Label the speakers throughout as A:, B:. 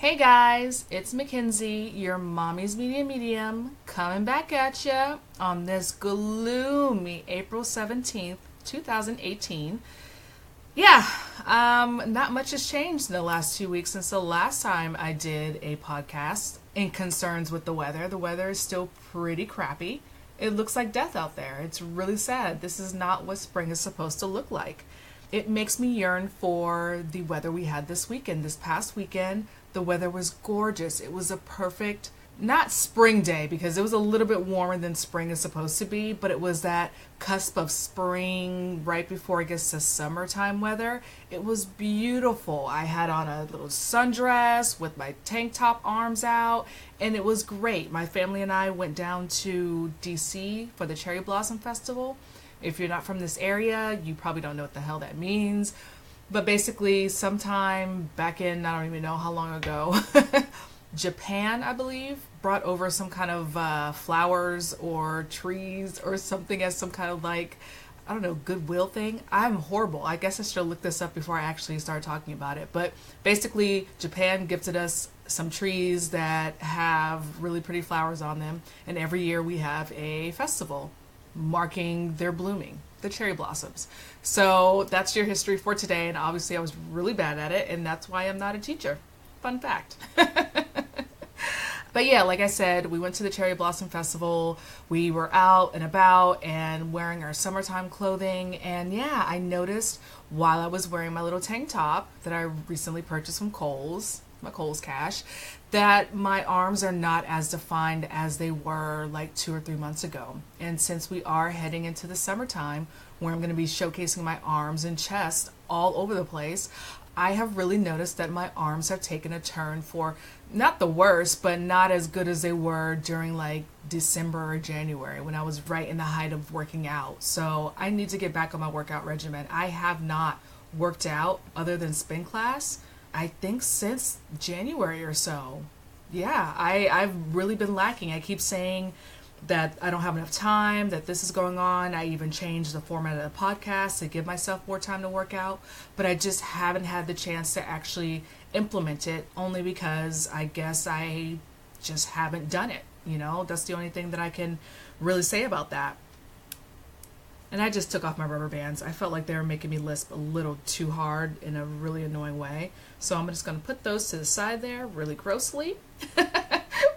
A: Hey guys, it's Mackenzie, your mommy's media medium, coming back at ya on this gloomy April 17th, 2018. Yeah, not much has changed in the last 2 weeks since the last time I did a podcast in concerns with the weather. The weather is still pretty crappy. It looks like death out there. It's really sad. This is not what spring is supposed to look like. It makes me yearn for the weather we had this weekend. This past weekend, the weather was gorgeous. It was a perfect, not spring day because it was a little bit warmer than spring is supposed to be, but it was that cusp of spring right before it gets to summertime weather. It was beautiful. I had on a little sundress with my tank top arms out, and it was great. My family and I went down to DC for the Cherry Blossom Festival. If you're not from this area, you probably don't know what the hell that means. But basically, sometime back in, I don't even know how long ago, Japan, I believe, brought over some kind of flowers or trees or something as some kind of like, I don't know, goodwill thing. I'm horrible. I guess I should look this up before I actually start talking about it. But basically, Japan gifted us some trees that have really pretty flowers on them. And every year we have a festival marking their blooming, the cherry blossoms. So that's your history for today, and obviously I was really bad at it, and that's why I'm not a teacher. Fun fact. But yeah, like I said, we went to the Cherry Blossom Festival. We were out and about and wearing our summertime clothing, and yeah, I noticed while I was wearing my little tank top that I recently purchased from Kohl's, my Kohl's cash, that my arms are not as defined as they were like 2 or 3 months ago. And since we are heading into the summertime where I'm going to be showcasing my arms and chest all over the place, I have really noticed that my arms have taken a turn for not the worst, but not as good as they were during like December or January when I was right in the height of working out. So I need to get back on my workout regimen. I have not worked out other than spin class, I think since January or so. Yeah, I've really been lacking. I keep saying that I don't have enough time, that this is going on. I even changed the format of the podcast to give myself more time to work out, but I just haven't had the chance to actually implement it, only because I guess I just haven't done it. You know, that's the only thing that I can really say about that. And I just took off my rubber bands. I felt like they were making me lisp a little too hard in a really annoying way. So I'm just going to put those to the side there really grossly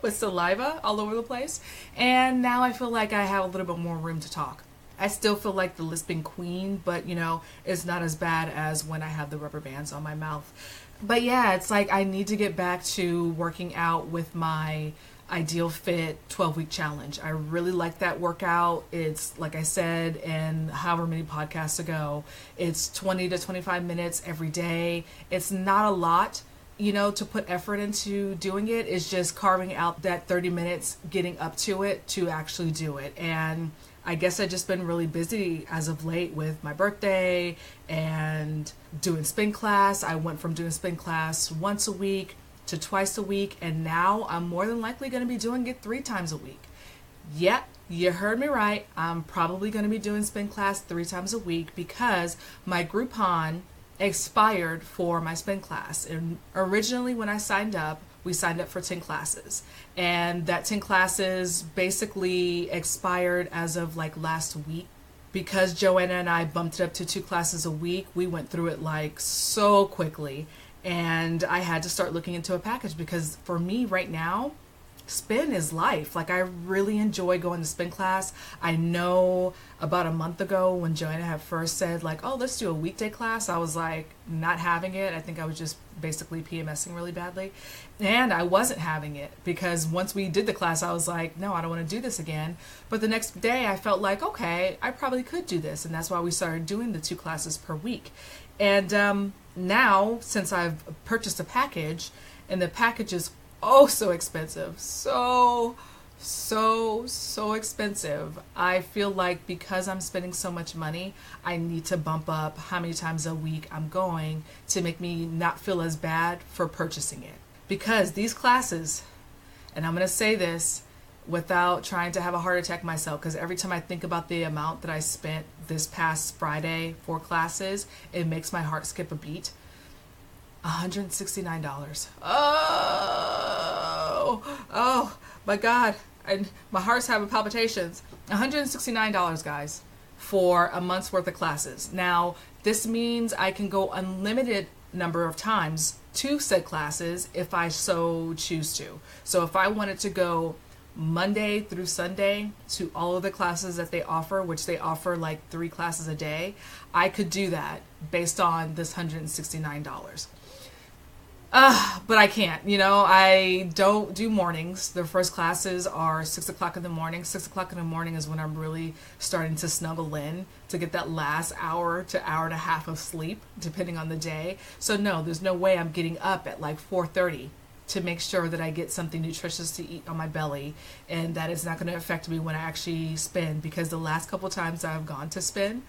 A: with saliva all over the place. And now I feel like I have a little bit more room to talk. I still feel like the lisping queen, but you know, it's not as bad as when I have the rubber bands on my mouth. But yeah, it's like I need to get back to working out with my Ideal Fit 12-week challenge. I really like that workout. It's like I said, and however many podcasts ago, it's 20 to 25 minutes every day. It's not a lot, you know, to put effort into doing it. It's just carving out that 30 minutes, getting up to it to actually do it. And I guess I've just been really busy as of late with my birthday and doing spin class. I went from doing spin class once a week to twice a week, and now I'm more than likely going to be doing it 3 times a week. Yep, you heard me right. I'm probably going to be doing spin class 3 times a week because my Groupon expired for my spin class. And originally when I signed up, we signed up for 10 classes. And that 10 classes basically expired as of like last week. Because Joanna and I bumped it up to 2 classes a week, we went through it like so quickly. And I had to start looking into a package because for me right now, spin is life. Like I really enjoy going to spin class. I know about a month ago when Joanna had first said like, oh, let's do a weekday class, I was like not having it. I think I was just basically PMSing really badly. And I wasn't having it because once we did the class, I was like, no, I don't want to do this again. But the next day I felt like, okay, I probably could do this. And that's why we started doing the 2 classes per week. And now, since I've purchased a package, and the package is oh so expensive, so expensive, I feel like because I'm spending so much money, I need to bump up how many times a week I'm going to make me not feel as bad for purchasing it. Because these classes, and I'm going to say this without trying to have a heart attack myself, because every time I think about the amount that I spent this past Friday for classes, it makes my heart skip a beat. $169. my God, my heart's having palpitations. $169, guys, for a month's worth of classes. Now, this means I can go unlimited number of times to said classes if I so choose to. So if I wanted to go Monday through Sunday to all of the classes that they offer, which they offer like 3 classes a day, I could do that based on this $169. But I can't, I don't do mornings. The first classes are 6 o'clock in the morning. 6 o'clock in the morning is when I'm really starting to snuggle in to get that last hour to hour and a half of sleep, depending on the day. So no, there's no way I'm getting up at like 4:30 to make sure that I get something nutritious to eat on my belly, and that is not going to affect me when I actually spin, because the last couple times I've gone to spin,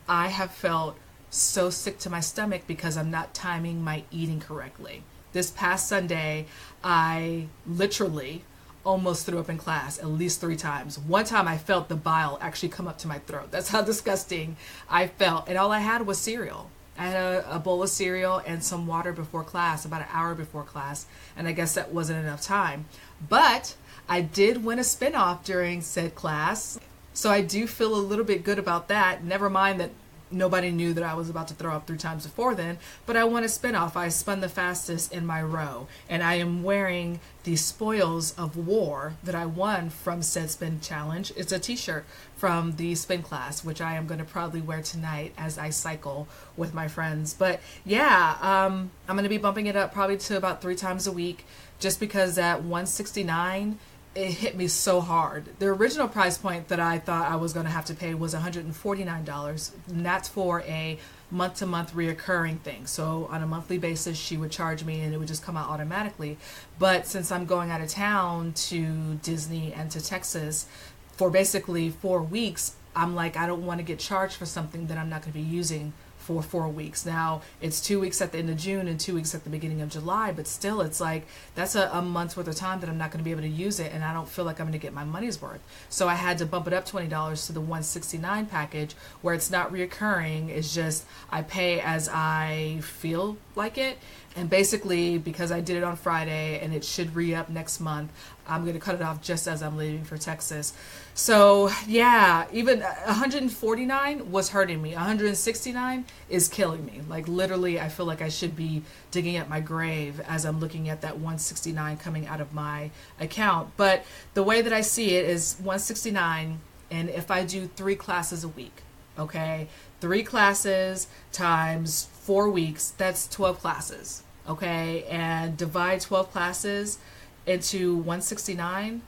A: I have felt so sick to my stomach because I'm not timing my eating correctly. This past Sunday, I literally almost threw up in class at least 3 times. One time I felt the bile actually come up to my throat. That's how disgusting I felt. And all I had was cereal. I had a bowl of cereal and some water before class, about an hour before class. And I guess that wasn't enough time. But I did win a spin-off during said class. So I do feel a little bit good about that. Never mind that nobody knew that I was about to throw up 3 times before then, but I won a spin-off. I spun the fastest in my row, and I am wearing the spoils of war that I won from said spin challenge. It's a t-shirt from the spin class, which I am going to probably wear tonight as I cycle with my friends. But yeah, I'm going to be bumping it up probably to about 3 times a week, just because that 169, it hit me so hard. The original price point that I thought I was going to have to pay was $149, and that's for a month-to-month reoccurring thing. So on a monthly basis, she would charge me and it would just come out automatically. But since I'm going out of town to Disney and to Texas for basically 4 weeks, I'm like, I don't want to get charged for something that I'm not going to be using for 4 weeks. Now, it's 2 weeks at the end of June and 2 weeks at the beginning of July, but still, it's like, that's a month's worth of time that I'm not going to be able to use it, and I don't feel like I'm going to get my money's worth. So I had to bump it up $20 to the 169 package, where it's not reoccurring. It's just, I pay as I feel like it. And basically, because I did it on Friday and it should re-up next month, I'm going to cut it off just as I'm leaving for Texas. So yeah, even 149 was hurting me. 169 is killing me. Like literally, I feel like I should be digging at my grave as I'm looking at that 169 coming out of my account. But the way that I see it is 169, and if I do 3 classes a week, okay, 3 classes times 4 weeks, that's 12 classes. Okay, and divide 12 classes into 169,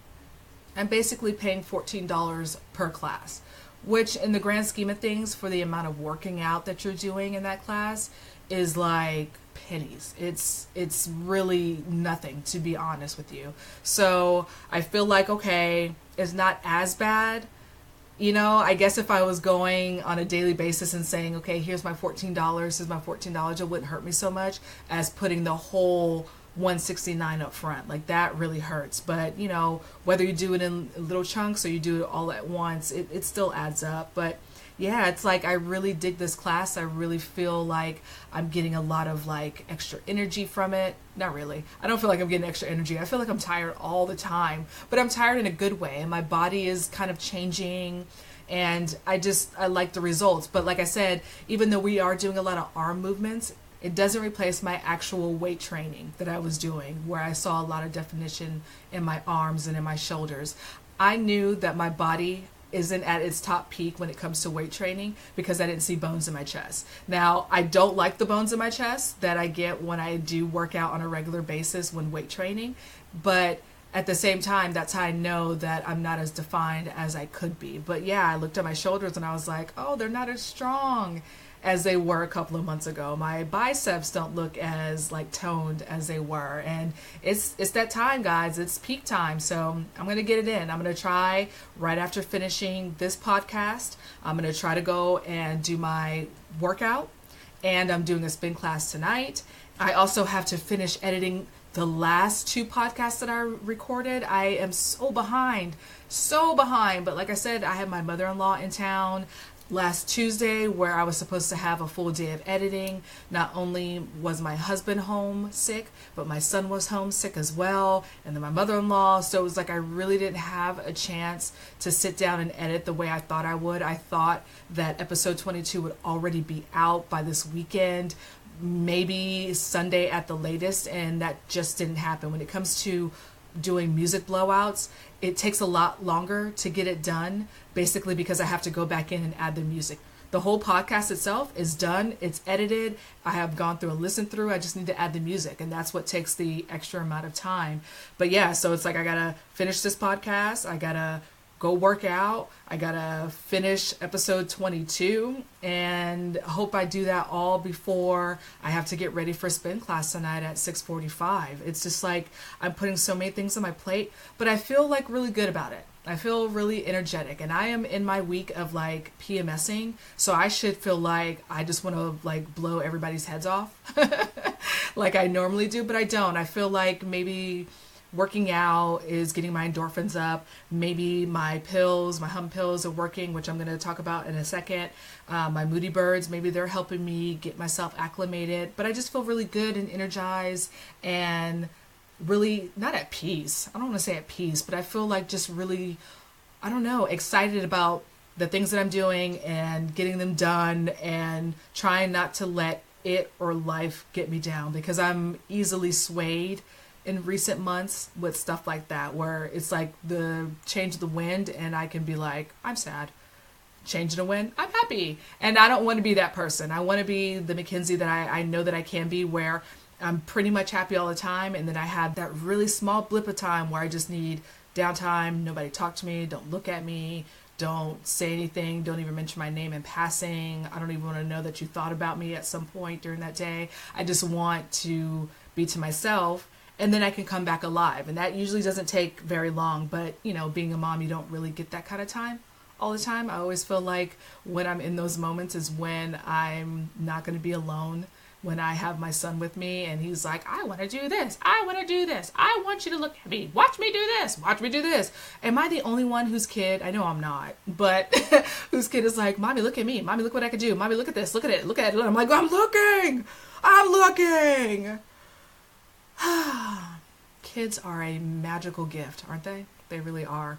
A: I'm basically paying $14 per class, which in the grand scheme of things, for the amount of working out that you're doing in that class, is like pennies. It's really nothing, to be honest with you. So I feel like, okay, it's not as bad. I guess if I was going on a daily basis and saying, okay, here's my $14, here's my $14, it wouldn't hurt me so much as putting the whole 169 up front. Like that really hurts. But, whether you do it in little chunks or you do it all at once, it still adds up. But yeah, it's like I really dig this class. I really feel like I'm getting a lot of like extra energy from it. Not really. I don't feel like I'm getting extra energy. I feel like I'm tired all the time, but I'm tired in a good way, and my body is kind of changing, and I like the results. But like I said, even though we are doing a lot of arm movements, it doesn't replace my actual weight training that I was doing, where I saw a lot of definition in my arms and in my shoulders. I knew that my body isn't at its top peak when it comes to weight training because I didn't see bones in my chest. Now, I don't like the bones in my chest that I get when I do work out on a regular basis when weight training, but at the same time, that's how I know that I'm not as defined as I could be. But yeah, I looked at my shoulders and I was like, oh, they're not as strong as they were a couple of months ago. My biceps don't look as like toned as they were, and it's that time, guys. It's peak time, so I'm gonna get it in. I'm gonna try right after finishing this podcast. I'm gonna try to go and do my workout, and I'm doing a spin class tonight. I also have to finish editing the last 2 podcasts that I recorded. I am so behind, but like I said, I have my mother-in-law in town. last Tuesday where I was supposed to have a full day of editing. Not only was my husband home sick, but my son was home sick as well, and then my mother-in-law. So it was like I really didn't have a chance to sit down and edit the way I thought I would. I thought that episode 22 would already be out by this weekend, maybe Sunday at the latest, and that just didn't happen. When it comes to doing music blowouts, it takes a lot longer to get it done, basically because I have to go back in and add the music. The whole podcast itself is done, it's edited, I have gone through and listened through, I just need to add the music, and that's what takes the extra amount of time. But yeah, so it's like I gotta finish this podcast, I gotta go work out, I gotta finish episode 22, and hope I do that all before I have to get ready for spin class tonight at 6:45. It's just like I'm putting so many things on my plate, but I feel like really good about it. I feel really energetic, and I am in my week of like PMSing, so I should feel like I just want to like blow everybody's heads off like I normally do, but I don't. I feel like maybe working out is getting my endorphins up. Maybe my pills, my hum pills are working, which I'm going to talk about in a second. My Moody Birds, maybe they're helping me get myself acclimated, but I just feel really good and energized and really not at peace. I don't want to say at peace, but I feel like just really, I don't know, excited about the things that I'm doing and getting them done and trying not to let it or life get me down, because I'm easily swayed in recent months with stuff like that, where it's like the change of the wind and I can be like, I'm sad. Change the wind, I'm happy. And I don't want to be that person. I want to be the Mackenzie that I know that I can be, where I'm pretty much happy all the time, and then I have that really small blip of time where I just need downtime. Nobody talk to me, don't look at me, don't say anything, don't even mention my name in passing. I don't even want to know that you thought about me at some point during that day. I just want to be to myself, and then I can come back alive. And that usually doesn't take very long, but you know, being a mom, you don't really get that kind of time all the time. I always feel like when I'm in those moments is when I'm not going to be alone, when I have my son with me and he's like, I want to do this, I want to do this, I want you to look at me, watch me do this, watch me do this. Am I the only one whose kid, I know I'm not, but whose kid is like, mommy, look at me, mommy, look what I could do, mommy, look at this, look at it, look at it. I'm like, I'm looking. Kids are a magical gift, aren't they? They really are.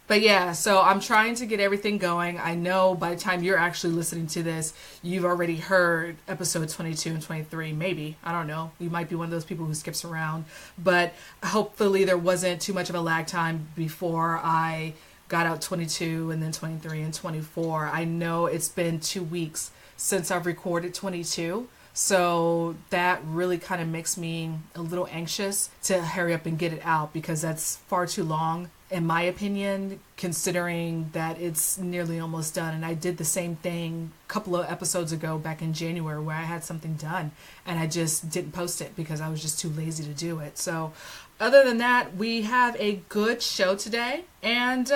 A: But yeah, so I'm trying to get everything going. I know by the time you're actually listening to this, you've already heard episodes 22 and 23, maybe. I don't know. You might be one of those people who skips around. But hopefully there wasn't too much of a lag time before I got out 22 and then 23 and 24. I know it's been 2 weeks since I've recorded 22. So that really kind of makes me a little anxious to hurry up and get it out, because that's far too long, in my opinion, considering that it's nearly almost done. And I did the same thing a couple of episodes ago back in January, where I had something done and I just didn't post it because I was just too lazy to do it. So other than that, we have a good show today, and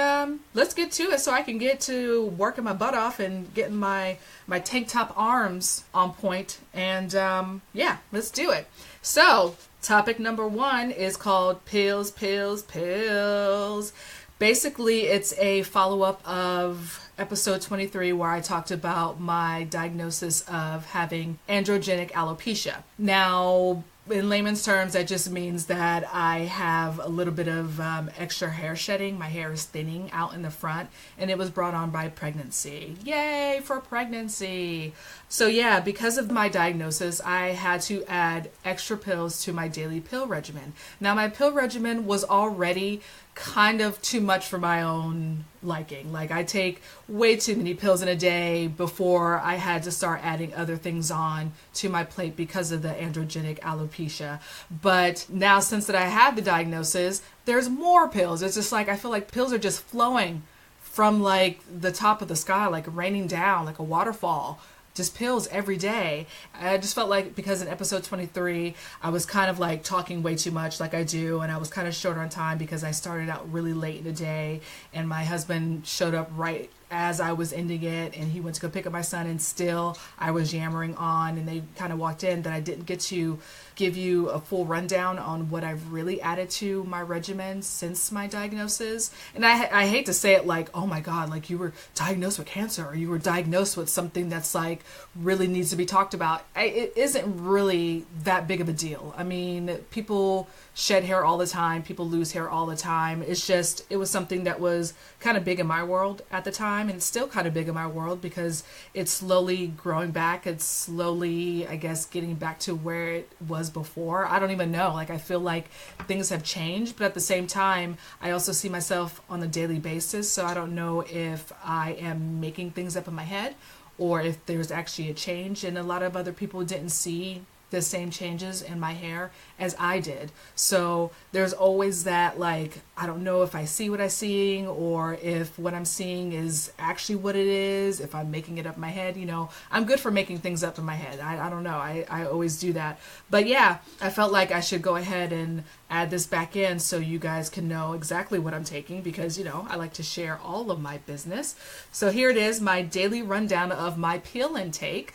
A: let's get to it so I can get to working my butt off and getting my tank top arms on point. And yeah, let's do it. So topic number 1 is called Pills, Pills, Pills. Basically, it's a follow-up of episode 23, where I talked about my diagnosis of having androgenic alopecia. Now, in layman's terms, that just means that I have a little bit of extra hair shedding. My hair is thinning out in the front, and it was brought on by pregnancy. Yay for pregnancy! So yeah, because of my diagnosis, I had to add extra pills to my daily pill regimen. Now, my pill regimen was already kind of too much for my own liking. Like, I take way too many pills in a day before I had to start adding other things on to my plate because of the androgenic alopecia. But now, since that I have the diagnosis, there's more pills. It's just like, I feel like pills are just flowing from like the top of the sky, like raining down like a waterfall. Just pills every day. I just felt like, because in episode 23, I was kind of like talking way too much like I do, and I was kind of short on time because I started out really late in the day, and my husband showed up right as I was ending it, and he went to go pick up my son, and still I was yammering on, and they kind of walked in, that I didn't get to give you a full rundown on what I've really added to my regimen since my diagnosis. And I hate to say it, like, oh my God, like you were diagnosed with cancer, or you were diagnosed with something that's like really needs to be talked about. It isn't really that big of a deal. I mean, people shed hair all the time, people lose hair all the time. It's just, it was something that was kind of big in my world at the time, and it's still kind of big in my world because it's slowly growing back. It's slowly, I guess, getting back to where it was before. I don't even know. Like, I feel like things have changed, but at the same time, I also see myself on a daily basis. So I don't know if I am making things up in my head or if there's actually a change, and a lot of other people didn't see the same changes in my hair as I did. So there's always that, like, I don't know if I see what I'm seeing, or if what I'm seeing is actually what it is, if I'm making it up in my head. You know, I'm good for making things up in my head. I don't know. I always do that. But yeah, I felt like I should go ahead and add this back in so you guys can know exactly what I'm taking, because, you know, I like to share all of my business. So here it is, my daily rundown of my peel intake.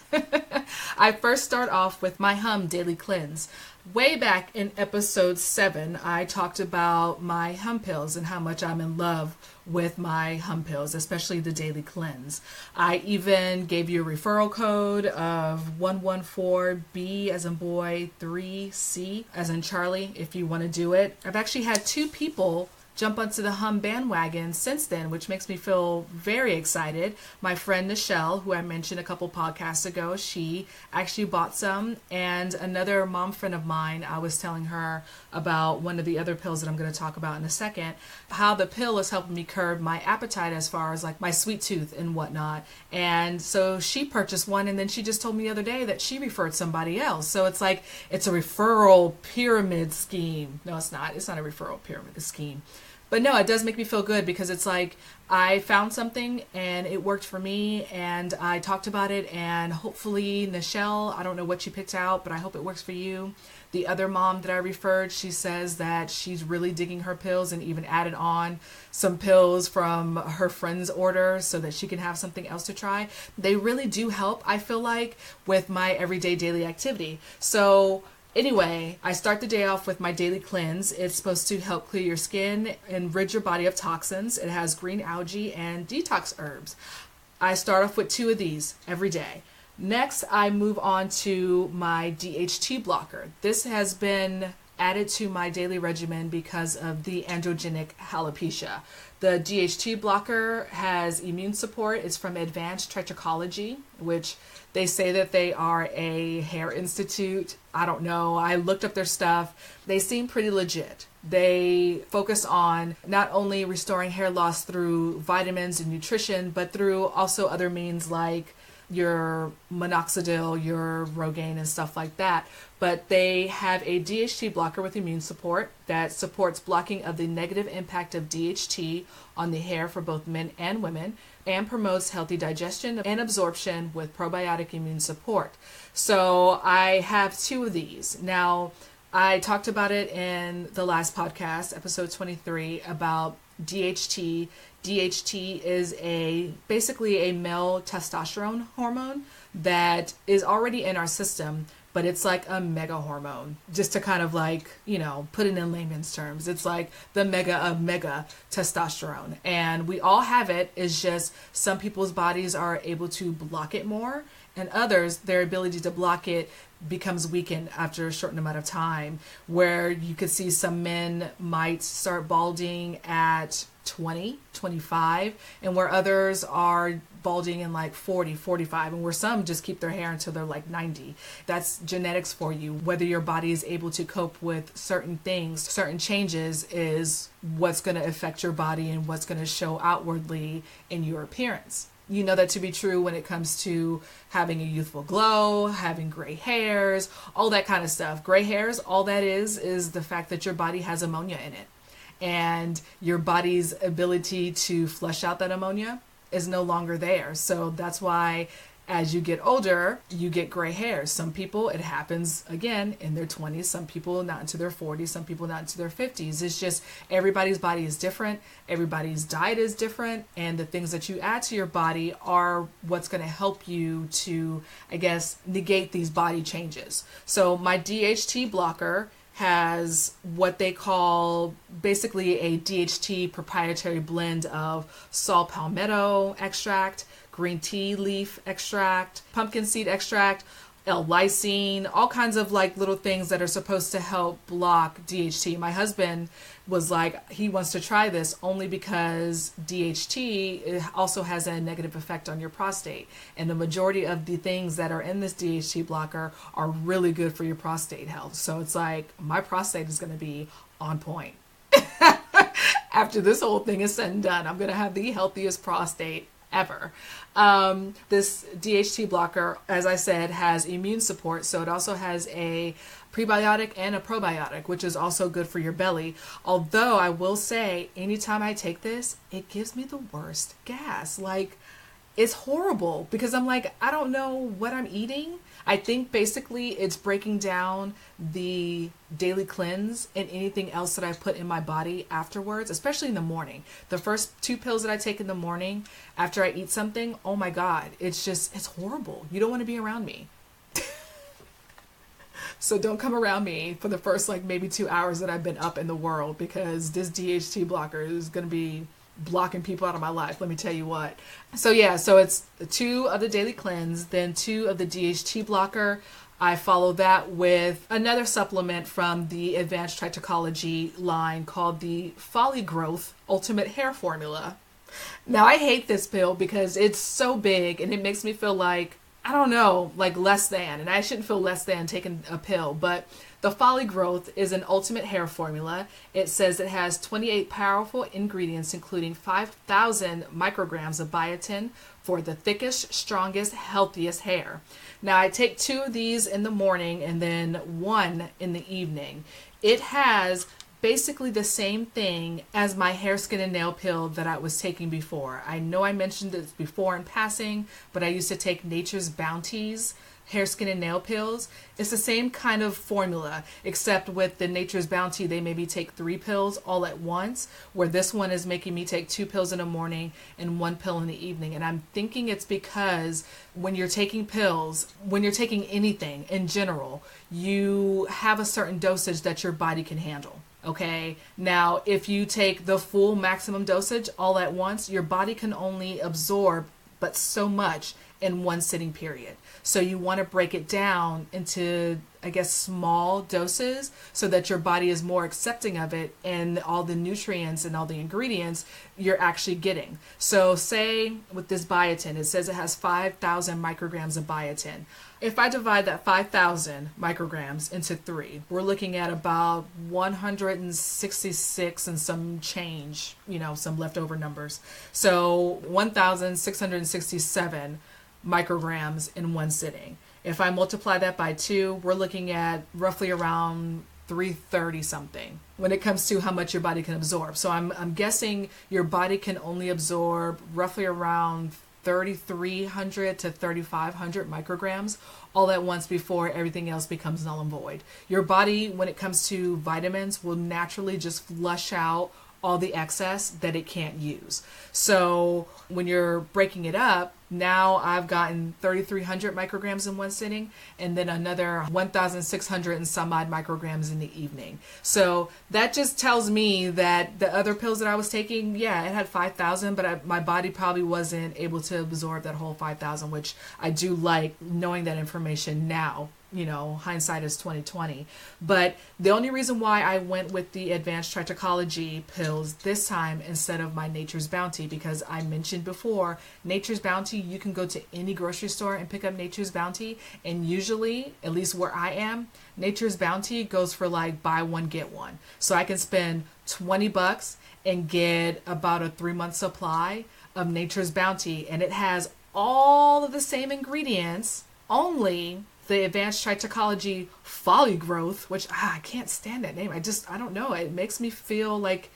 A: I first start off with my Hum Daily Cleanse. Way back in episode 7, I talked about my Hum pills and how much I'm in love with my Hum pills, especially the Daily Cleanse. I even gave you a referral code of 114B as in boy, 3C as in Charlie, if you want to do it. I've actually had 2 people jump onto the Hum bandwagon since then, which makes me feel very excited. My friend Nichelle, who I mentioned a couple podcasts ago, she actually bought some, and another mom friend of mine, I was telling her about one of the other pills that I'm going to talk about in a second, how the pill is helping me curb my appetite as far as like my sweet tooth and whatnot. And so she purchased one, and then she just told me the other day that she referred somebody else. So it's like, it's a referral pyramid scheme. No, it's not. It's not a referral pyramid scheme. But no, it does make me feel good, because it's like I found something and it worked for me, and I talked about it, and hopefully Nichelle, I don't know what you picked out, but I hope it works for you. The other mom that I referred, she says that she's really digging her pills and even added on some pills from her friend's order so that she can have something else to try. They really do help, I feel like, with my everyday daily activity. So anyway, I start the day off with my Daily Cleanse. It's supposed to help clear your skin and rid your body of toxins. It has green algae and detox herbs. I start off with 2 of these every day. Next, I move on to my DHT blocker. This has been added to my daily regimen because of the androgenic alopecia. The DHT blocker has immune support. It's from Advanced Trichology, which they say that they are a hair institute. I don't know. I looked up their stuff. They seem pretty legit. They focus on not only restoring hair loss through vitamins and nutrition, but through also other means like your minoxidil, your Rogaine, and stuff like that. But they have a DHT blocker with immune support that supports blocking of the negative impact of DHT on the hair for both men and women, and promotes healthy digestion and absorption with probiotic immune support. So I have 2 of these. Now, I talked about it in the last podcast, episode 23, about DHT. DHT is basically a male testosterone hormone that is already in our system, but it's like a mega hormone. Just to kind of like, you know, put it in layman's terms, it's like the mega of mega testosterone. And we all have it. It's just some people's bodies are able to block it more, and others, their ability to block it becomes weakened after a certain amount of time, where you could see some men might start balding at 20, 25, and where others are balding in like 40, 45, and where some just keep their hair until they're like 90. That's genetics for you. Whether your body is able to cope with certain things, certain changes, is what's going to affect your body and what's going to show outwardly in your appearance. You know that to be true when it comes to having a youthful glow, having gray hairs, all that kind of stuff. Gray hairs, all that is the fact that your body has ammonia in it. And your body's ability to flush out that ammonia is no longer there. So that's why As you get older, you get gray hair. Some people, it happens again in their 20s. Some people not into their 40s. Some people not into their 50s. It's just everybody's body is different. Everybody's diet is different. And the things that you add to your body are what's going to help you to, I guess, negate these body changes. So my DHT blocker has what they call basically a DHT proprietary blend of saw palmetto extract, green tea leaf extract, pumpkin seed extract, L-lysine, all kinds of like little things that are supposed to help block DHT. My husband was like, he wants to try this only because DHT also has a negative effect on your prostate. And the majority of the things that are in this DHT blocker are really good for your prostate health. So it's like, my prostate is going to be on point. After this whole thing is said and done, I'm going to have the healthiest prostate ever. This DHT blocker, as I said, has immune support. So it also has a prebiotic and a probiotic, which is also good for your belly. Although I will say, anytime I take this, it gives me the worst gas. Like, it's horrible because I'm like, I don't know what I'm eating. I think basically it's breaking down the daily cleanse and anything else that I put in my body afterwards, especially in the morning. The first 2 pills that I take in the morning after I eat something, oh my God, it's horrible. You don't want to be around me. So don't come around me for the first like maybe 2 hours that I've been up in the world, because this DHT blocker is going to be blocking people out of my life, let me tell you what. So yeah, so it's 2 of the daily cleanse, then 2 of the DHT blocker. I follow that with another supplement from the Advanced Trichology line called the Folly Growth Ultimate Hair Formula. Now I hate this pill because it's so big and it makes me feel like, I don't know, like less than, and I shouldn't feel less than taking a pill, but the Folly Growth is an ultimate hair formula. It says it has 28 powerful ingredients, including 5,000 micrograms of biotin for the thickest, strongest, healthiest hair. Now, I take 2 of these in the morning and then 1 in the evening. It has basically the same thing as my hair, skin, and nail pill that I was taking before. I know I mentioned this before in passing, but I used to take Nature's Bounty's hair, skin, and nail pills. It's the same kind of formula, except with the Nature's Bounty, they maybe take 3 pills all at once, where this one is making me take 2 pills in the morning and 1 pill in the evening. And I'm thinking it's because when you're taking pills, when you're taking anything in general, you have a certain dosage that your body can handle. Okay, now if you take the full maximum dosage all at once, your body can only absorb but so much in one sitting period. So you want to break it down into, I guess, small doses so that your body is more accepting of it and all the nutrients and all the ingredients you're actually getting. So say with this biotin, it says it has 5,000 micrograms of biotin. If I divide that 5,000 micrograms into 3, we're looking at about 166 and some change, some leftover numbers. So 1,667 micrograms in one sitting. If I multiply that by 2, we're looking at roughly around 330 something when it comes to how much your body can absorb. So I'm guessing your body can only absorb roughly around 3,300 to 3,500 micrograms all at once before everything else becomes null and void. Your body, when it comes to vitamins, will naturally just flush out all the excess that it can't use. So when you're breaking it up, now I've gotten 3,300 micrograms in one sitting and then another 1,600 and some odd micrograms in the evening. So that just tells me that the other pills that I was taking, yeah, it had 5,000, but my body probably wasn't able to absorb that whole 5,000, which I do like knowing that information now. Hindsight is 2020. But the only reason why I went with the Advanced Trichology pills this time instead of my Nature's Bounty, because I mentioned before, Nature's Bounty, you can go to any grocery store and pick up Nature's Bounty, and usually, at least where I am, Nature's Bounty goes for like buy one get one. So I can spend $20 and get about a 3-month supply of Nature's Bounty, and it has all of the same ingredients, only the Advanced Trichology Folly Growth, which I can't stand that name. I don't know. It makes me feel like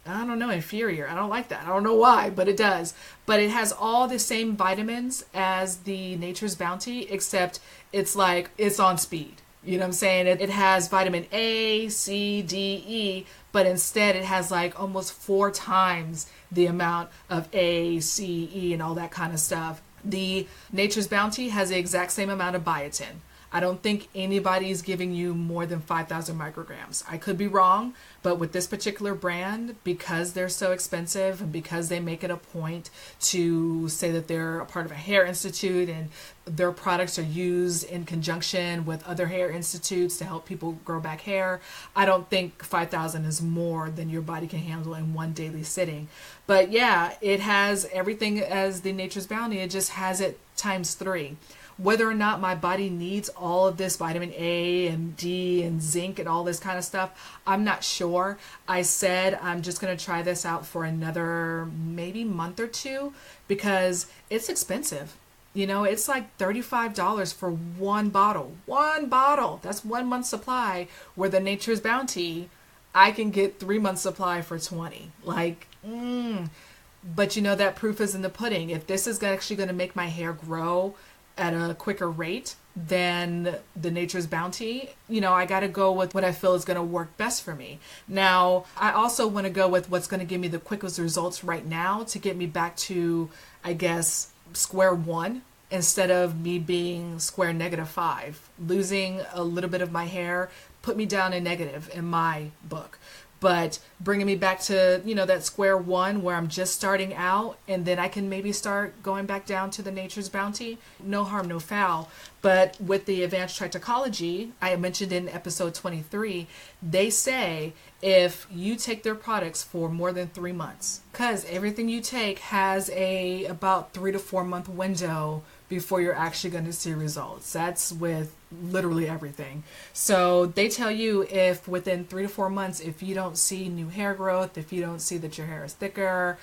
A: I don't know, inferior. I don't like that. I don't know why, but it does. But it has all the same vitamins as the Nature's Bounty, except it's like it's on speed. You know what I'm saying? It has vitamin A, C, D, E, but instead it has like almost 4 times the amount of A, C, E, and all that kind of stuff. The Nature's Bounty has the exact same amount of biotin. I don't think anybody's giving you more than 5,000 micrograms. I could be wrong, but with this particular brand, because they're so expensive and because they make it a point to say that they're a part of a hair institute and their products are used in conjunction with other hair institutes to help people grow back hair, I don't think 5,000 is more than your body can handle in one daily sitting. But yeah, it has everything as the Nature's Bounty. It just has it times 3. Whether or not my body needs all of this vitamin A and D and zinc and all this kind of stuff, I'm not sure. I said I'm just going to try this out for another maybe month or 2 because it's expensive. You know, it's like $35 for one bottle. One bottle. That's 1 month's supply, where the Nature's Bounty, I can get 3 months supply for 20. Like, But you know, that proof is in the pudding. If this is actually going to make my hair grow at a quicker rate than the Nature's Bounty, you know, I got to go with what I feel is going to work best for me. Now, I also want to go with what's going to give me the quickest results right now to get me back to, I guess, square one instead of me being square -5. Losing a little bit of my hair put me down in negative in my book. But bringing me back to, you know, that square one where I'm just starting out, and then I can maybe start going back down to the Nature's Bounty. No harm, no foul. But with the advanced trichology, I mentioned in episode 23, they say if you take their products for more than 3 months, because everything you take has a about 3 to 4 month window before you're actually going to see results. That's with literally everything. So they tell you if within 3 to 4 months, if you don't see new hair growth, if you don't see that your hair is thicker,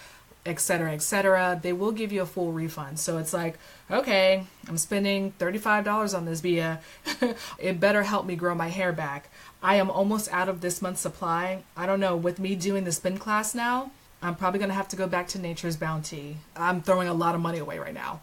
A: etc., they will give you a full refund. So it's like, okay, I'm spending $35 on this Bia. It better help me grow my hair back. I am almost out of this month's supply. I don't know, with me doing the spin class now, I'm probably going to have to go back to Nature's Bounty. I'm throwing a lot of money away right now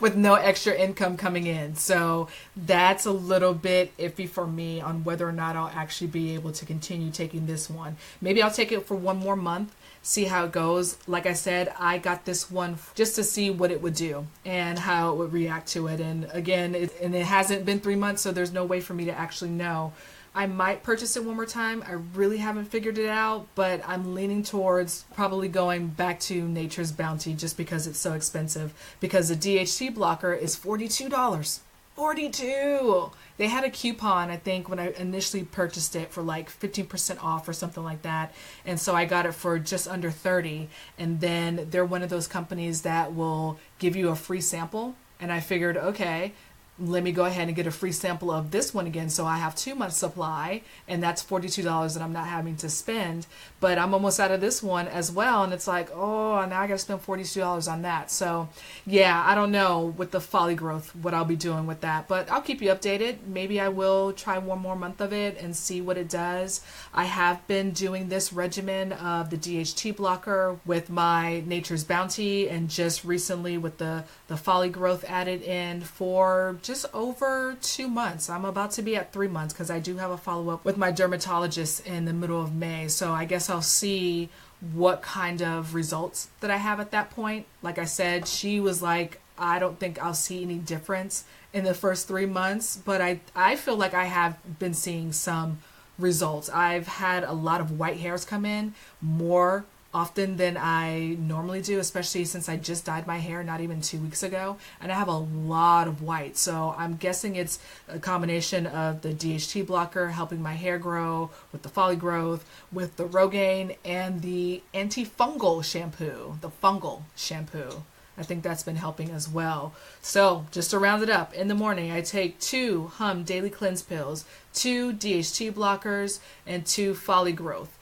A: with no extra income coming in. So that's a little bit iffy for me on whether or not I'll actually be able to continue taking this one. Maybe I'll take it for 1 more month, see how it goes. Like I said, I got this one just to see what it would do and how it would react to it. And again, it hasn't been 3 months, so there's no way for me to actually know. I might purchase it 1 more time. I really haven't figured it out, but I'm leaning towards probably going back to Nature's Bounty just because it's so expensive. Because the DHT blocker is $42. $42! They had a coupon, I think, when I initially purchased it for like 15% off or something like that. And so I got it for just under $30. And then they're one of those companies that will give you a free sample. And I figured, okay, let me go ahead and get a free sample of this one again, so I have 2 months supply, and that's $42 that I'm not having to spend. But I'm almost out of this one as well, and it's like, oh, now I gotta spend $42 on that. So yeah, I don't know with the folly growth what I'll be doing with that, but I'll keep you updated. Maybe I will try 1 more month of it and see what it does. I have been doing this regimen of the DHT blocker with my Nature's Bounty, and just recently with the folly growth added in for just over 2 months. I'm about to be at 3 months because I do have a follow-up with my dermatologist in the middle of May. So I guess I'll see what kind of results that I have at that point. Like I said, she was like, I don't think I'll see any difference in the first 3 months, but I feel like I have been seeing some results. I've had a lot of white hairs come in more often than I normally do, especially since I just dyed my hair not even 2 weeks ago, and I have a lot of white. So I'm guessing it's a combination of the DHT blocker helping my hair grow, with the folly growth, with the Rogaine, and the antifungal shampoo, the fungal shampoo. I think that's been helping as well. So just to round it up, in the morning I take 2 Hum Daily Cleanse pills, 2 DHT blockers, and 2 folly growth.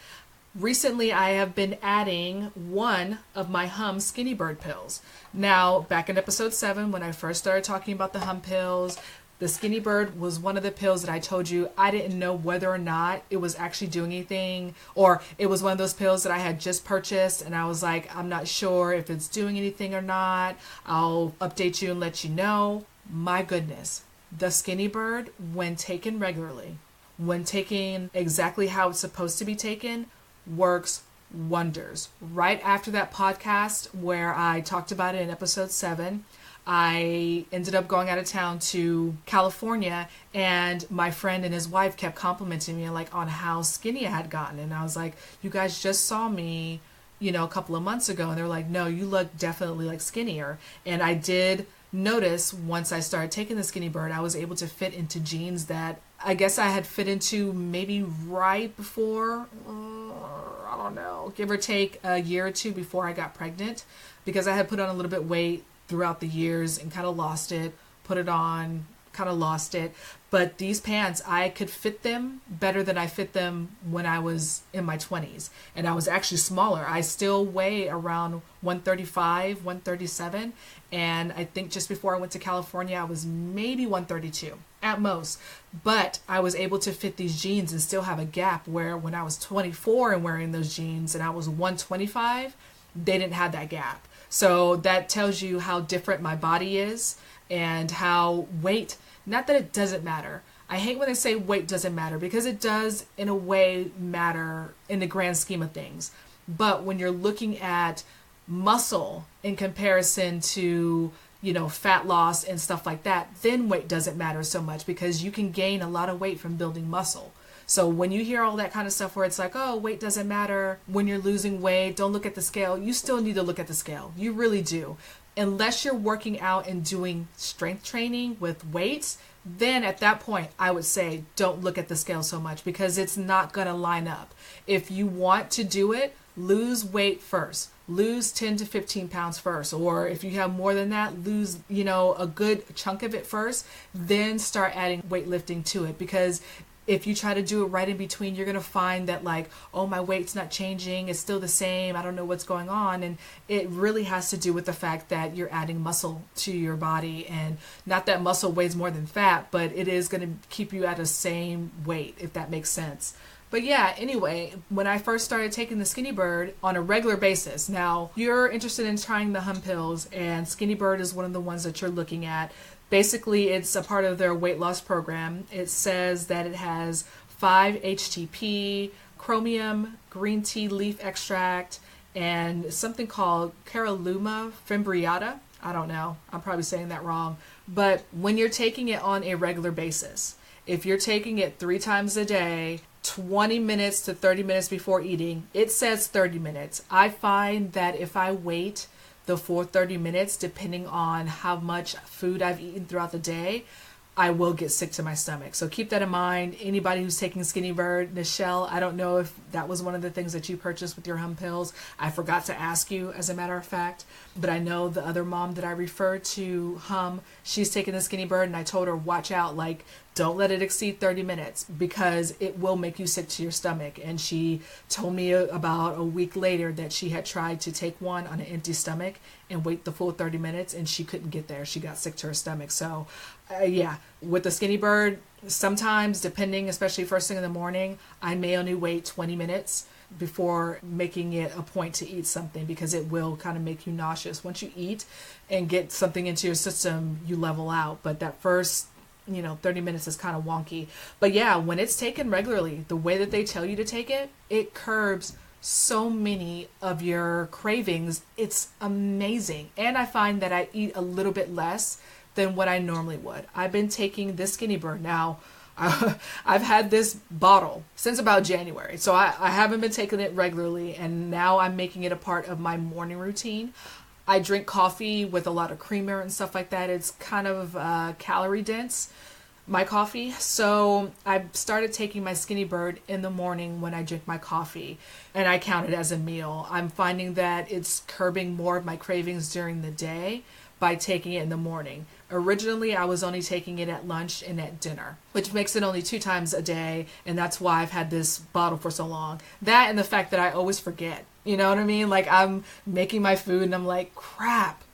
A: Recently, I have been adding 1 of my Hum Skinny Bird pills. Now, back in episode 7, when I first started talking about the Hum pills, The Skinny Bird was one of the pills that I told you I didn't know whether or not it was actually doing anything, or it was one of those pills that I had just purchased and I was like, I'm not sure if it's doing anything or not. I'll update you and let you know. My goodness, the Skinny Bird, when taken regularly, when taken exactly how it's supposed to be taken, works wonders. Right after that podcast where I talked about it in episode 7, I ended up going out of town to California, and my friend and his wife kept complimenting me like on how skinny I had gotten. And I was like, you guys just saw me, a couple of months ago. And they're like, no, you look definitely like skinnier. And I did notice once I started taking the Skinny Bird, I was able to fit into jeans that I guess I had fit into maybe right before, I don't know, give or take a year or two before I got pregnant, because I had put on a little bit weight throughout the years and kind of lost it, put it on, kind of lost it. But these pants, I could fit them better than I fit them when I was in my 20s. And I was actually smaller. I still weigh around 135, 137. And I think just before I went to California, I was maybe 132 at most. But I was able to fit these jeans and still have a gap, where when I was 24 and wearing those jeans and I was 125, they didn't have that gap. So that tells you how different my body is and how weight, not that it doesn't matter. I hate when they say weight doesn't matter, because it does in a way matter in the grand scheme of things. But when you're looking at muscle in comparison to, fat loss and stuff like that, then weight doesn't matter so much, because you can gain a lot of weight from building muscle. So when you hear all that kind of stuff where it's like, oh, weight doesn't matter, when you're losing weight, don't look at the scale, you still need to look at the scale. You really do. Unless you're working out and doing strength training with weights, then at that point, I would say don't look at the scale so much, because it's not going to line up. If you want to do it, lose weight first. Lose 10 to 15 pounds first. Or if you have more than that, lose, a good chunk of it first, then start adding weightlifting to it. Because if you try to do it right in between, you're going to find that like, oh, my weight's not changing. It's still the same. I don't know what's going on. And it really has to do with the fact that you're adding muscle to your body. And not that muscle weighs more than fat, but it is going to keep you at the same weight, if that makes sense. But yeah, anyway, when I first started taking the Skinny Bird on a regular basis, now you're interested in trying the hum pills, and Skinny Bird is one of the ones that you're looking at. Basically, it's a part of their weight loss program. It says that it has 5-HTP, chromium, green tea leaf extract, and something called Caralluma fimbriata. I don't know. I'm probably saying that wrong. But when you're taking it on a regular basis, if you're taking it 3 times a day, 20 minutes to 30 minutes before eating, it says 30 minutes. I find that if I wait the full 30 minutes, depending on how much food I've eaten throughout the day, I will get sick to my stomach. So keep that in mind. Anybody who's taking Skinny Bird, Nichelle, I don't know if that was one of the things that you purchased with your hum pills. I forgot to ask you, as a matter of fact, but I know the other mom that I referred to, Hum, she's taking the Skinny Bird, and I told her, watch out, like, don't let it exceed 30 minutes, because it will make you sick to your stomach. And she told me about a week later that she had tried to take one on an empty stomach and wait the full 30 minutes, and she couldn't get there. She got sick to her stomach. So yeah, with the Skinny Bird, sometimes, depending, especially first thing in the morning, I may only wait 20 minutes before making it a point to eat something, because it will kind of make you nauseous. Once you eat and get something into your system, you level out. But that first 30 minutes is kind of wonky. But yeah, when it's taken regularly, the way that they tell you to take it, it curbs so many of your cravings. It's amazing. And I find that I eat a little bit less than what I normally would. I've been taking this Skinny Bird now. I've had this bottle since about January. So I haven't been taking it regularly, and now I'm making it a part of my morning routine. I drink coffee with a lot of creamer and stuff like that. It's kind of calorie dense, my coffee. So I started taking my Skinny Bird in the morning when I drink my coffee, and I count it as a meal. I'm finding that it's curbing more of my cravings during the day by taking it in the morning. Originally, I was only taking it at lunch and at dinner, which makes it only 2 times a day, and that's why I've had this bottle for so long. That and the fact that I always forget. You know what I mean? Like, I'm making my food and I'm like, crap,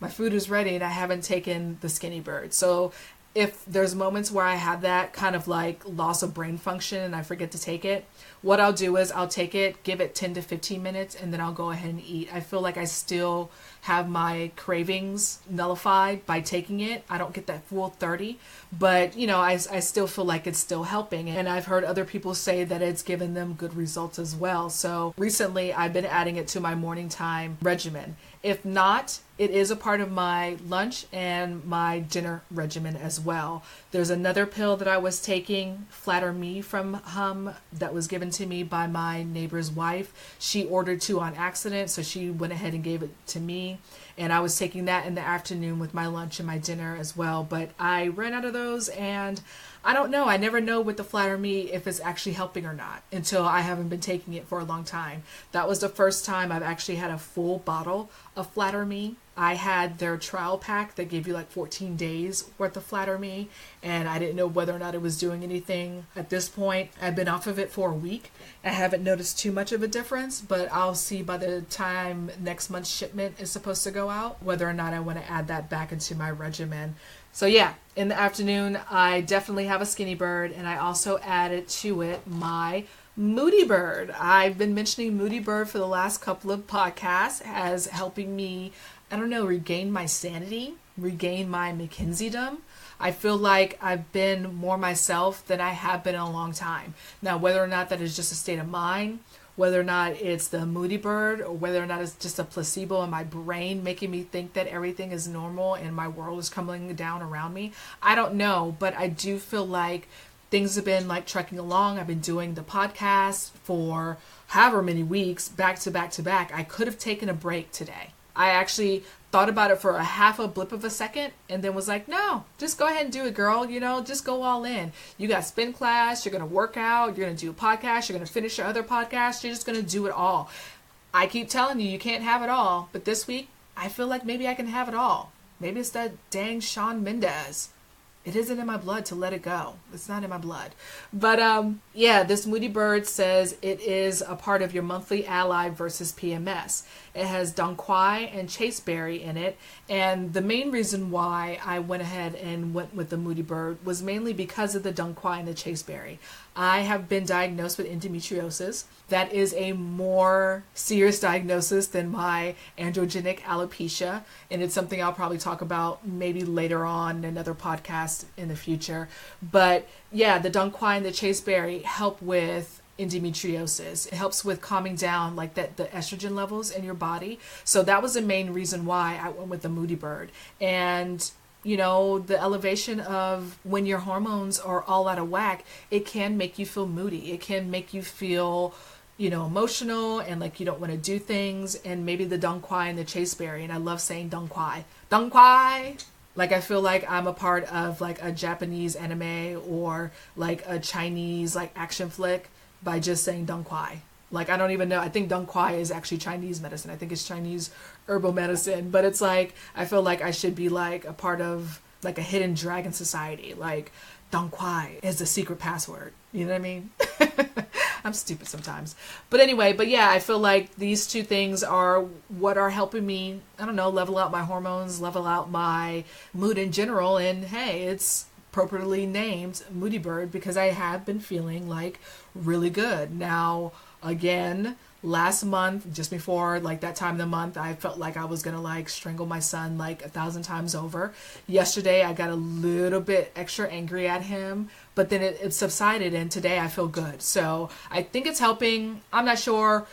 A: my food is ready and I haven't taken the Skinny Bird. So if there's moments where I have that kind of like loss of brain function and I forget to take it, what I'll do is I'll take it, give it 10 to 15 minutes, and then I'll go ahead and eat. I feel like I still have my cravings nullified by taking it. I don't get that full 30, but you know, I still feel like it's still helping. And I've heard other people say that it's given them good results as well. So recently I've been adding it to my morning time regimen. If not, it is a part of my lunch and my dinner regimen as well. There's another pill that I was taking, Flatter Me from Hum, that was given to me by my neighbor's wife. She ordered 2 on accident, so she went ahead and gave it to me. And I was taking that in the afternoon with my lunch and my dinner as well. But I ran out of those, and I don't know. I never know with the Flatter Me if it's actually helping or not until I haven't been taking it for a long time. That was the first time I've actually had a full bottle of Flatter Me. I had their trial pack that gave you like 14 days worth of Flatter Me, and I didn't know whether or not it was doing anything. At this point, I've been off of it for a week. I haven't noticed too much of a difference, but I'll see by the time next month's shipment is supposed to go out whether or not I want to add that back into my regimen. So yeah, in the afternoon, I definitely have a Skinny Bird, and I also added to it my Moody Bird. I've been mentioning Moody Bird for the last couple of podcasts as helping me, I don't know, regain my sanity, regain my McKinsey-dom. I feel like I've been more myself than I have been in a long time. Now, whether or not that is just a state of mind, whether or not it's the Moody Bird, or whether or not it's just a placebo in my brain making me think that everything is normal and my world is crumbling down around me, I don't know. But I do feel like things have been like trucking along. I've been doing the podcast for however many weeks, back to back to back. I could have taken a break today. I actually thought about it for a half a blip of a second and then was like, no, just go ahead and do it, girl. You know, just go all in. You got spin class, you're going to work out, you're going to do a podcast, you're going to finish your other podcast, you're just going to do it all. I keep telling you, you can't have it all. But this week, I feel like maybe I can have it all. Maybe it's that dang Shawn Mendes. It isn't in my blood to let it go. It's not in my blood. But yeah, this Moody Bird says it is a part of your monthly ally versus PMS. It has Dong Quai and chaseberry in it. And the main reason why I went ahead and went with the Moody Bird was mainly because of the Dong Quai and the chaseberry. I have been diagnosed with endometriosis. That is a more serious diagnosis than my androgenic alopecia. And it's something I'll probably talk about maybe later on in another podcast in the future. But yeah, the Dong Quai and the chaseberry help with endometriosis. It helps with calming down like the estrogen levels in your body. So that was the main reason why I went with the Moody Bird. And you know, the elevation of when your hormones are all out of whack, it can make you feel moody. It can make you feel, you know, emotional and like you don't want to do things. And maybe the Dong Quai and the chaseberry. And I love saying Dong Quai. Dong Quai! Like I feel like I'm a part of like a Japanese anime or like a Chinese like action flick by just saying Dong Quai. Like, I don't even know. I think Dong Quai is actually Chinese medicine. I think it's Chinese herbal medicine. But it's like, I feel like I should be like a part of like a hidden dragon society. Like, Dong Quai is the secret password. You know what I mean? I'm stupid sometimes. But anyway, but yeah, I feel like these two things are what are helping me, I don't know, level out my hormones, level out my mood in general. And hey, it's appropriately named Moody Bird because I have been feeling like really good. Now, again, last month, just before like that time of the month, I felt like I was gonna like strangle my son like 1,000 times over. Yesterday, I got a little bit extra angry at him, but then it subsided, and today I feel good. So I think it's helping. I'm not sure.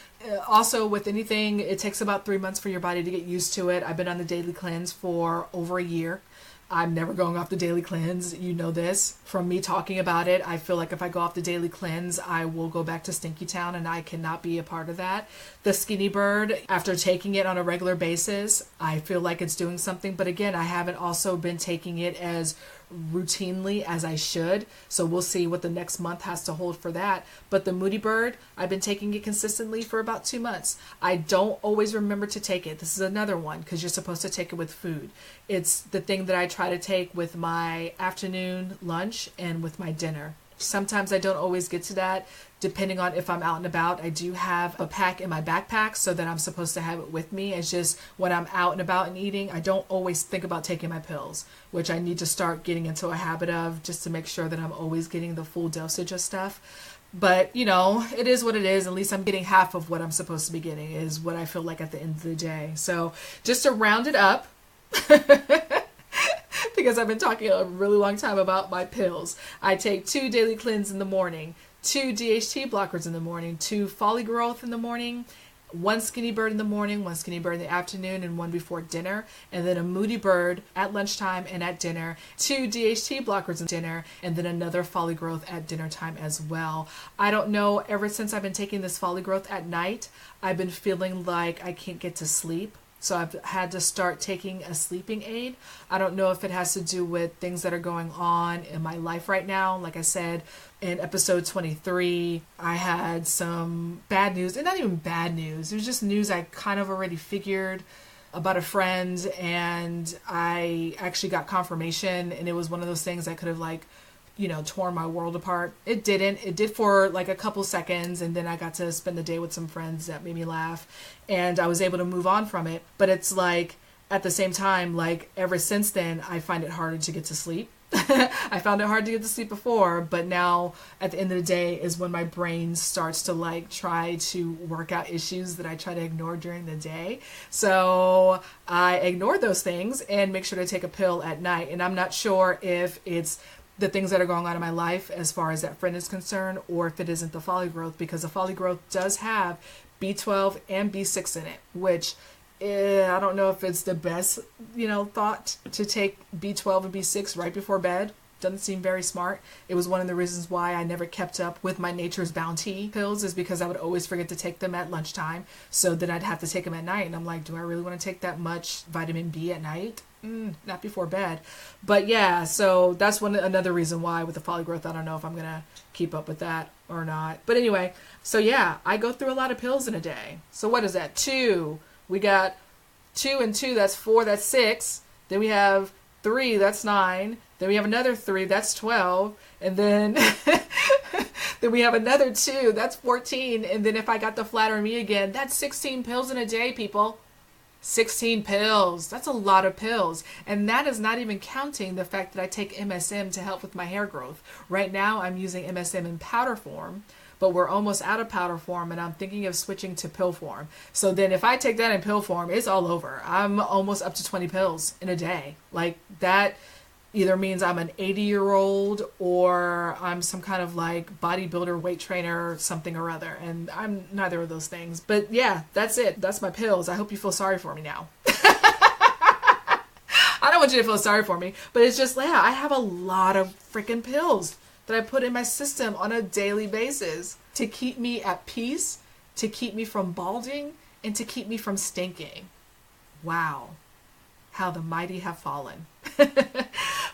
A: Also, with anything, it takes about 3 months for your body to get used to it. I've been on the daily cleanse for over a year. I'm never going off the daily cleanse. You know this from me talking about it. I feel like if I go off the daily cleanse, I will go back to Stinky Town, and I cannot be a part of that. The Skinny Bird, after taking it on a regular basis, I feel like it's doing something. But again, I haven't also been taking it as routinely as I should. So we'll see what the next month has to hold for that. But the Moody Bird, I've been taking it consistently for about 2 months. I don't always remember to take it. This is another one because you're supposed to take it with food. It's the thing that I try to take with my afternoon lunch and with my dinner. Sometimes I don't always get to that. depending on if I'm out and about, I do have a pack in my backpack so that I'm supposed to have it with me. It's just when I'm out and about and eating, I don't always think about taking my pills, which I need to start getting into a habit of, just to make sure that I'm always getting the full dosage of stuff. But, you know, it is what it is. At least I'm getting half of what I'm supposed to be getting, is what I feel like at the end of the day. So just to round it up, because I've been talking a really long time about my pills, I take 2 daily cleanse in the morning, 2 DHT blockers in the morning, 2 folly growth in the morning, 1 skinny bird in the morning, 1 skinny bird in the afternoon, and 1 before dinner, and then a moody bird at lunchtime and at dinner, 2 DHT blockers at dinner, and then another folly growth at dinner time as well. I don't know, ever since I've been taking this folly growth at night, I've been feeling like I can't get to sleep. So I've had to start taking a sleeping aid. I don't know if it has to do with things that are going on in my life right now. Like I said, in episode 23, I had some bad news, and not even bad news. It was just news I kind of already figured about a friend, and I actually got confirmation, and it was one of those things that could have, like, you know, torn my world apart. It didn't. It did for like a couple seconds, and then I got to spend the day with some friends that made me laugh, and I was able to move on from it. But it's like, at the same time, like, ever since then, I find it harder to get to sleep. I found it hard to get to sleep before, but now at the end of the day is when my brain starts to like try to work out issues that I try to ignore during the day. So I ignore those things and make sure to take a pill at night. And I'm not sure if it's the things that are going on in my life as far as that friend is concerned, or if it isn't the folly growth, because the folly growth does have B12 and B6 in it, which I don't know if it's the best, you know, thought to take B12 and B6 right before bed. Doesn't seem very smart. It was one of the reasons why I never kept up with my Nature's Bounty pills, is because I would always forget to take them at lunchtime. So then I'd have to take them at night. And I'm like, do I really want to take that much vitamin B at night? Not before bed. But yeah, so that's another reason why with the folly growth, I don't know if I'm going to keep up with that or not. But anyway, so yeah, I go through a lot of pills in a day. So what is that? 2. We got 2 and 2, that's 4, that's 6. Then we have 3, that's 9. Then we have another 3, that's 12. And then then we have another 2, that's 14. And then if I got the flatter me again, that's 16 pills in a day, people. 16 pills. That's a lot of pills. And that is not even counting the fact that I take MSM to help with my hair growth. Right now I'm using MSM in powder form, but we're almost out of powder form, and I'm thinking of switching to pill form. So then if I take that in pill form, it's all over. I'm almost up to 20 pills in a day. Like, that either means I'm an 80-year-old or I'm some kind of like bodybuilder, weight trainer, something or other. And I'm neither of those things. But yeah, that's it. That's my pills. I hope you feel sorry for me now. I don't want you to feel sorry for me, but it's just, yeah, I have a lot of freaking pills that I put in my system on a daily basis to keep me at peace, to keep me from balding, and to keep me from stinking. Wow. How the mighty have fallen.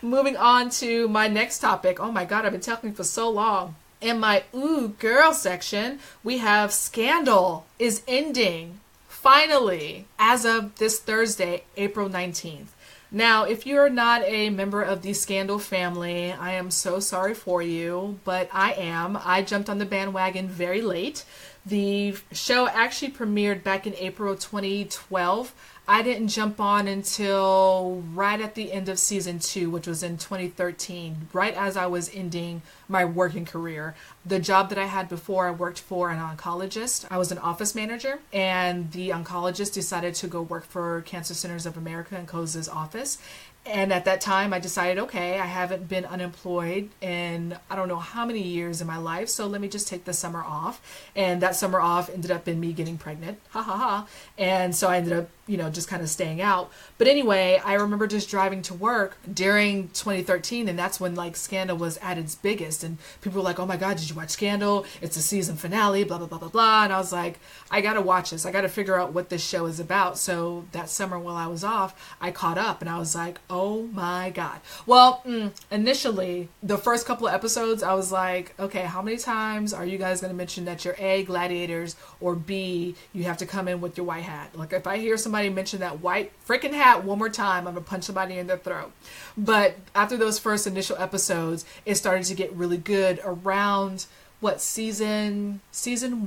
A: Moving on to my next topic. Oh my God, I've been talking for so long. In my Ooh Girl section, we have Scandal is ending, finally, as of this Thursday, April 19th. Now, if you're not a member of the Scandal family, I am so sorry for you, but I am. I jumped on the bandwagon very late. The show actually premiered back in April 2012. I didn't jump on until right at the end of season 2, which was in 2013, right as I was ending my working career. The job that I had before, I worked for an oncologist. I was an office manager, and the oncologist decided to go work for Cancer Centers of America and close his office. And at that time, I decided, okay, I haven't been unemployed in I don't know how many years in my life, so let me just take the summer off. And that summer off ended up in me getting pregnant. Ha ha ha. And so I ended up, just kind of staying out. But anyway, I remember just driving to work during 2013, and that's when like Scandal was at its biggest. And people were like, oh my God, did you watch Scandal? It's the season finale, blah, blah, blah, blah, blah. And I was like, I got to watch this. I got to figure out what this show is about. So that summer while I was off, I caught up, and I was like, oh my God. Well, initially, the first couple of episodes, I was like, okay, how many times are you guys going to mention that you're A, gladiators, or B, you have to come in with your white hat? Like, if I hear somebody mention that white freaking hat one more time, I'm going to punch somebody in their throat. But after those first initial episodes, it started to get really good around what, season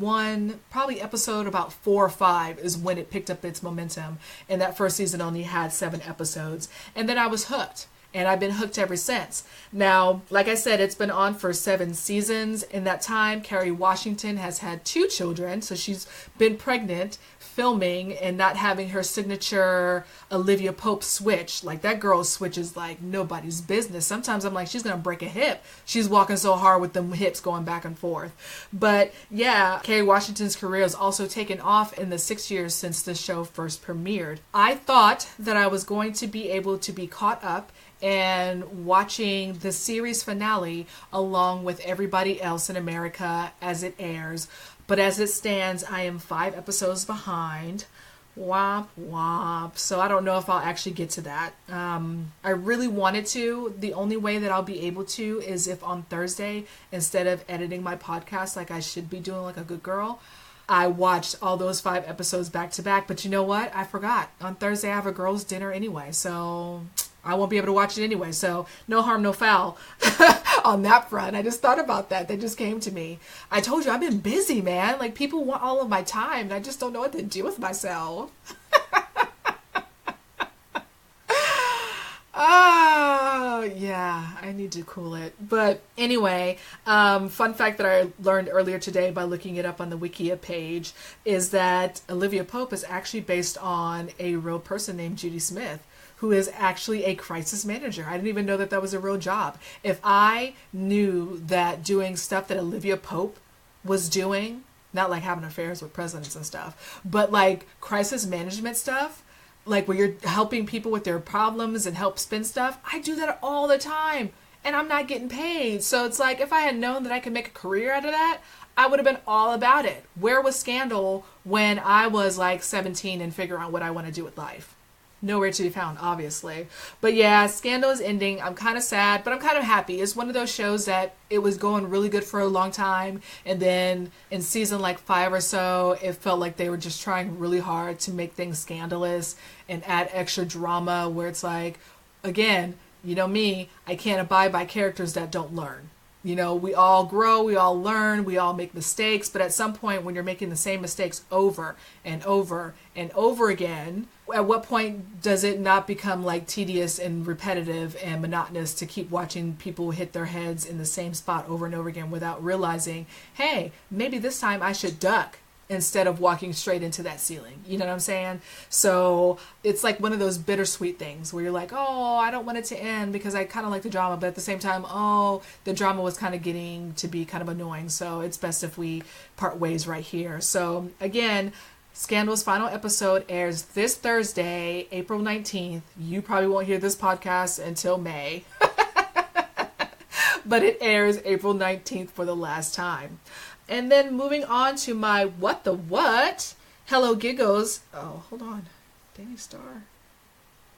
A: one, probably episode about 4 or 5 is when it picked up its momentum. And that first season only had 7 episodes. And then I was hooked. And I've been hooked ever since. Now, like I said, it's been on for 7 seasons. In that time, Kerry Washington has had 2 children. So she's been pregnant, filming, and not having her signature Olivia Pope switch. Like, that girl switches like nobody's business. Sometimes I'm like, she's going to break a hip. She's walking so hard with them hips going back and forth. But yeah, Kerry Washington's career has also taken off in the 6 years since the show first premiered. I thought that I was going to be able to be caught up and watching the series finale along with everybody else in America as it airs. But as it stands, I am 5 episodes behind. Womp womp. So I don't know if I'll actually get to that. I really wanted to. The only way that I'll be able to is if on Thursday, instead of editing my podcast like I should be doing like a good girl, I watched all those 5 episodes back to back. But you know what? I forgot. On Thursday I have a girls' dinner anyway. So I won't be able to watch it anyway. So no harm, no foul on that front. I just thought about that. That just came to me. I told you I've been busy, man. Like, people want all of my time and I just don't know what to do with myself. Oh, yeah, I need to cool it. But anyway, fun fact that I learned earlier today by looking it up on the Wikia page is that Olivia Pope is actually based on a real person named Judy Smith, who is actually a crisis manager. I didn't even know that that was a real job. If I knew that doing stuff that Olivia Pope was doing, not like having affairs with presidents and stuff, but like crisis management stuff, like where you're helping people with their problems and help spin stuff, I do that all the time and I'm not getting paid. So it's like, if I had known that I could make a career out of that, I would have been all about it. Where was Scandal when I was like 17 and figuring out what I want to do with life? Nowhere to be found, obviously. But yeah, Scandal is ending. I'm kind of sad, but I'm kind of happy. It's one of those shows that it was going really good for a long time. And then in season like 5 or so, it felt like they were just trying really hard to make things scandalous and add extra drama where it's like, again, you know me, I can't abide by characters that don't learn. You know, we all grow, we all learn, we all make mistakes, but at some point when you're making the same mistakes over and over and over again, at what point does it not become like tedious and repetitive and monotonous to keep watching people hit their heads in the same spot over and over again without realizing, hey, maybe this time I should duck instead of walking straight into that ceiling. You know what I'm saying? So it's like one of those bittersweet things where you're like, oh, I don't want it to end because I kind of like the drama, but at the same time, oh, the drama was kind of getting to be kind of annoying. So it's best if we part ways right here. So again, Scandal's final episode airs this Thursday, April 19th. You probably won't hear this podcast until May. But it airs April 19th for the last time. And then moving on to my what the what? Hello Giggles. Oh, hold on. Danny Starr.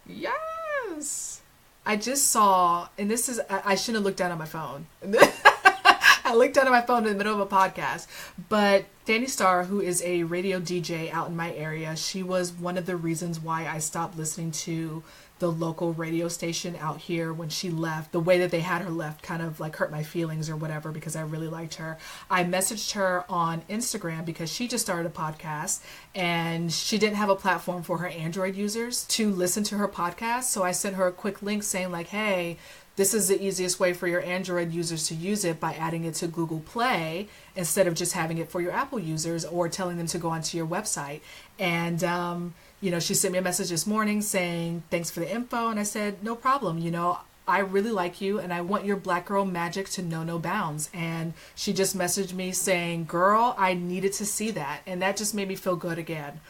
A: Yes. I just saw, and this is, I shouldn't have looked down at my phone. I looked down at my phone in the middle of a podcast. But Danny Starr, who is a radio DJ out in my area, she was one of the reasons why I stopped listening to the local radio station out here when she left. The way that they had her left kind of like hurt my feelings or whatever because I really liked her. I messaged her on Instagram because she just started a podcast and she didn't have a platform for her Android users to listen to her podcast. So I sent her a quick link saying like, hey, this is the easiest way for your Android users to use it by adding it to Google Play instead of just having it for your Apple users or telling them to go onto your website. And, you know, she sent me a message this morning saying, thanks for the info. And I said, no problem. You know, I really like you and I want your black girl magic to know no bounds. And she just messaged me saying, girl, I needed to see that. And that just made me feel good again.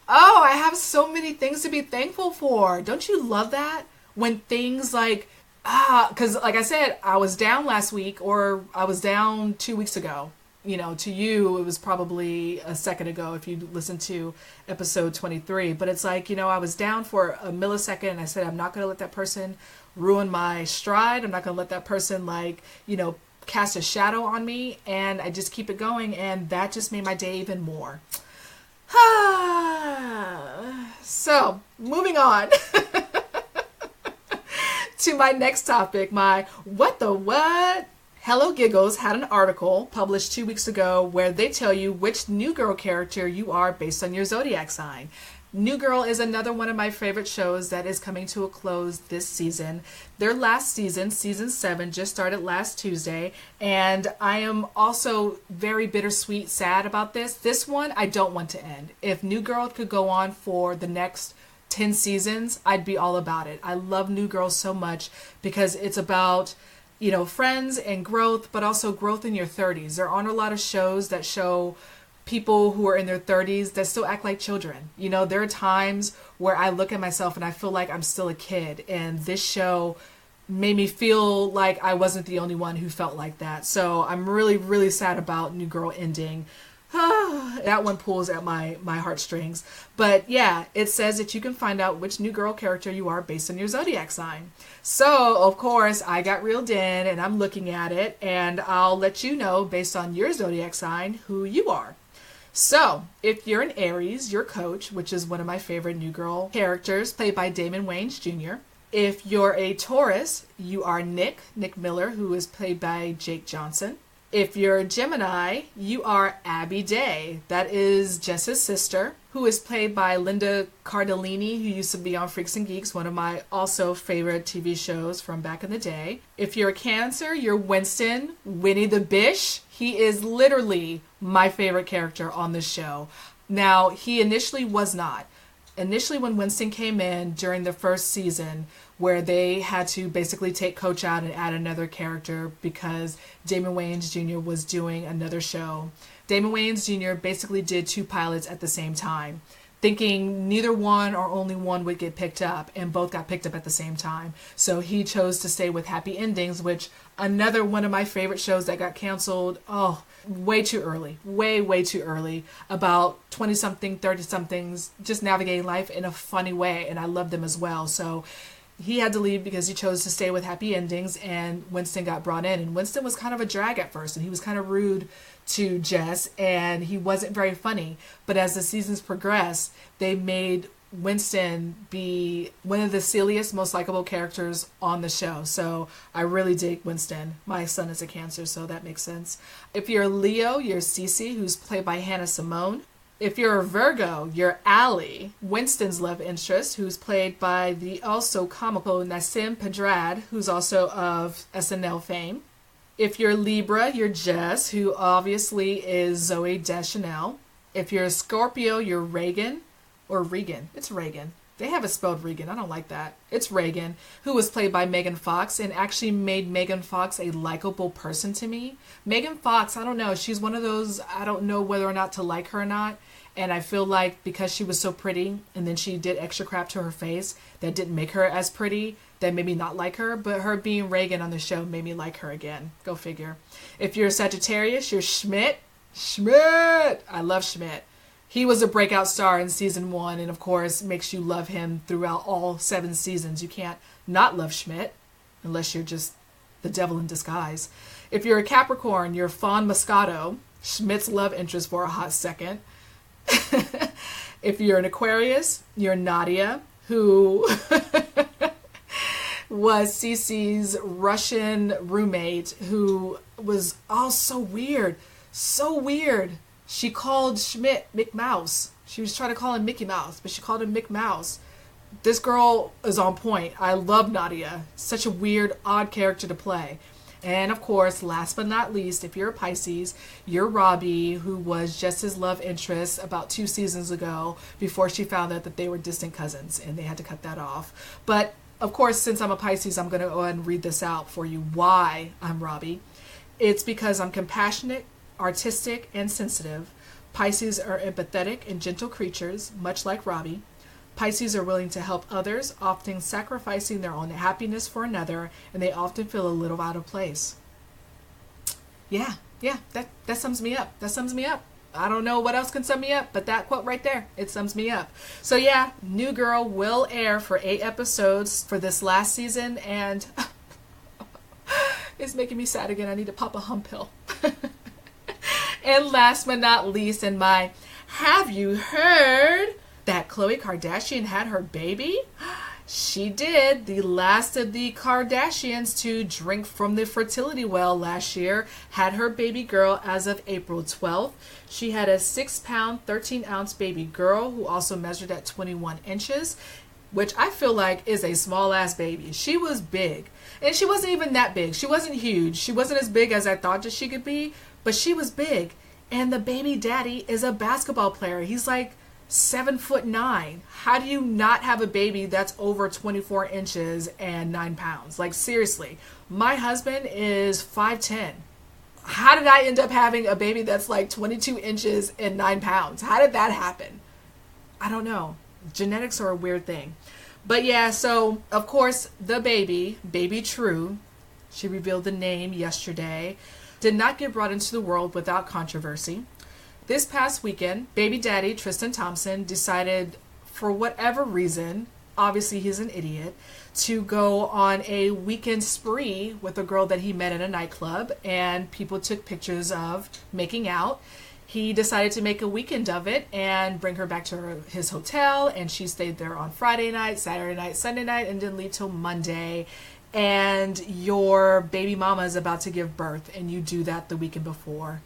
A: Oh, I have so many things to be thankful for. Don't you love that? When things like, because like I said, I was down last week or I was down 2 weeks ago. You know, to you, it was probably a second ago if you listened to episode 23. But it's like, you know, I was down for a millisecond and I said, I'm not going to let that person ruin my stride. I'm not going to let that person, like, you know, cast a shadow on me. And I just keep it going. And that just made my day even more. So, moving on to my next topic, my what the what? Hello Giggles had an article published 2 weeks ago where they tell you which New Girl character you are based on your zodiac sign. New Girl is another one of my favorite shows that is coming to a close this season. Their last season, season 7, just started last Tuesday, and I am also very bittersweet sad about this. This one I don't want to end. If New Girl could go on for the next 10 seasons, I'd be all about it. I love New Girl so much because it's about, you know, friends and growth, but also growth in your 30s. There aren't a lot of shows that show people who are in their 30s that still act like children. You know, there are times where I look at myself and I feel like I'm still a kid, and this show made me feel like I wasn't the only one who felt like that. So I'm really, really sad about New Girl ending. That one pulls at my heartstrings. But yeah, it says that you can find out which New Girl character you are based on your zodiac sign. So, of course, I got reeled in and I'm looking at it, and I'll let you know based on your zodiac sign who you are. So, if you're an Aries, you're Coach, which is one of my favorite New Girl characters, played by Damon Wayans Jr. If you're a Taurus, you are Nick Miller, who is played by Jake Johnson. If you're a Gemini, you are Abby Day. That is Jess's sister, who is played by Linda Cardellini, who used to be on Freaks and Geeks, one of my also favorite TV shows from back in the day. If you're a Cancer, you're Winston, Winnie the Bish. He is literally my favorite character on the show. Now, he initially was not. Initially, when Winston came in during the first season, where they had to basically take Coach out and add another character because Damon Wayans Jr. was doing another show. Damon Wayans Jr. basically did 2 pilots at the same time, thinking neither one or only one would get picked up, and both got picked up at the same time. So he chose to stay with Happy Endings, which another one of my favorite shows that got canceled, way too early, way too early, about 20-something, 30-somethings, just navigating life in a funny way, and I love them as well. So he had to leave because he chose to stay with Happy Endings, and Winston got brought in. And Winston was kind of a drag at first, and he was kind of rude to Jess, and he wasn't very funny. But as the seasons progressed, they made Winston be one of the silliest, most likable characters on the show. So I really dig Winston. My son is a Cancer, so that makes sense. If you're a Leo, you're Cece, who's played by Hannah Simone. If you're a Virgo, you're Allie, Winston's love interest, who's played by the also comical Nassim Pedrad, who's also of SNL fame. If you're Libra, you're Jess, who obviously is Zoe Deschanel. If you're a Scorpio, you're Reagan, or Regan. It's Reagan. They have it spelled Regan. I don't like that. It's Reagan, who was played by Megan Fox and actually made Megan Fox a likable person to me. Megan Fox, I don't know. She's one of those, I don't know whether or not to like her or not. And I feel like because she was so pretty and then she did extra crap to her face that didn't make her as pretty, that made me not like her. But her being Reagan on the show made me like her again. Go figure. If you're a Sagittarius, you're Schmidt. Schmidt! I love Schmidt. He was a breakout star in season 1 and of course makes you love him throughout all 7 seasons. You can't not love Schmidt unless you're just the devil in disguise. If you're a Capricorn, you're Fawn Moscato, Schmidt's love interest for a hot second. If you're an Aquarius, you're Nadia, who was Cece's Russian roommate, who was so weird. So weird. She called Schmidt Mick Mouse. She was trying to call him Mickey Mouse, but she called him Mick Mouse. This girl is on point. I love Nadia. Such a weird, odd character to play. And of course, last but not least, if you're a Pisces, you're Robbie, who was Jess's love interest about 2 seasons ago before she found out that they were distant cousins and they had to cut that off. But of course, since I'm a Pisces, I'm going to go ahead and read this out for you why I'm Robbie. It's because I'm compassionate, artistic, and sensitive. Pisces are empathetic and gentle creatures, much like Robbie. Pisces are willing to help others, often sacrificing their own happiness for another, and they often feel a little out of place. Yeah, that sums me up. That sums me up. I don't know what else can sum me up, but that quote right there, it sums me up. So yeah, New Girl will air for 8 episodes for this last season, and it's making me sad again. I need to pop a hump pill. And last but not least, in my have you heard that Khloe Kardashian had her baby? She did. The last of the Khardashians to drink from the fertility well last year had her baby girl as of April 12th. She had a 6-pound, 13-ounce baby girl who also measured at 21 inches, which I feel like is a small ass baby. She was big. And she wasn't even that big. She wasn't huge. She wasn't as big as I thought that she could be, but she was big. And the baby daddy is a basketball player. He's like 7'9". How do you not have a baby that's over 24 inches and 9 pounds? Like, seriously, my husband is 5'10". How did I end up having a baby that's like 22 inches and 9 pounds? How did that happen? I don't know. Genetics are a weird thing. But yeah, so of course the baby True, she revealed the name yesterday, did not get brought into the world without controversy. This past weekend, baby daddy Tristan Thompson decided, for whatever reason, obviously he's an idiot, to go on a weekend spree with a girl that he met in a nightclub, and people took pictures of making out. He decided to make a weekend of it and bring her back to his hotel, and she stayed there on Friday night, Saturday night, Sunday night, and didn't leave till Monday. And your baby mama is about to give birth, and you do that the weekend before.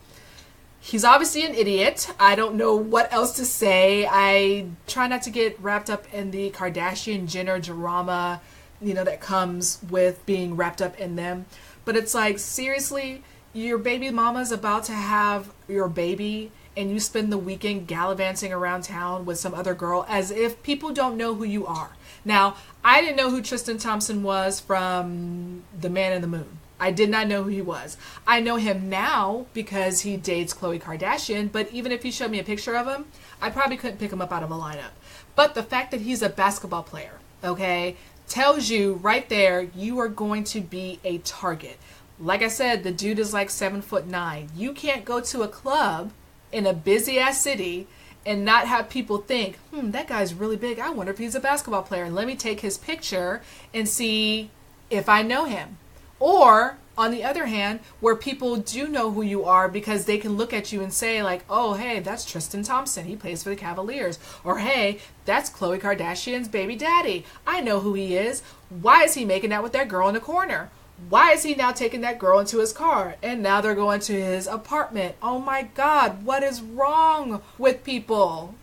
A: He's obviously an idiot. I don't know what else to say. I try not to get wrapped up in the Kardashian-Jenner drama, that comes with being wrapped up in them. But it's like, seriously, your baby mama's about to have your baby, and you spend the weekend gallivanting around town with some other girl as if people don't know who you are. Now, I didn't know who Tristan Thompson was from The Man in the Moon. I did not know who he was. I know him now because he dates Khloe Kardashian, but even if you showed me a picture of him, I probably couldn't pick him up out of a lineup. But the fact that he's a basketball player, okay, tells you right there you are going to be a target. Like I said, the dude is like 7'9". You can't go to a club in a busy ass city and not have people think, that guy's really big. I wonder if he's a basketball player. And let me take his picture and see if I know him. Or, on the other hand, where people do know who you are because they can look at you and say like, oh, hey, that's Tristan Thompson. He plays for the Cavaliers. Or, hey, that's Khloe Kardashian's baby daddy. I know who he is. Why is he making out with that girl in the corner? Why is he now taking that girl into his car? And now they're going to his apartment. Oh my God, what is wrong with people?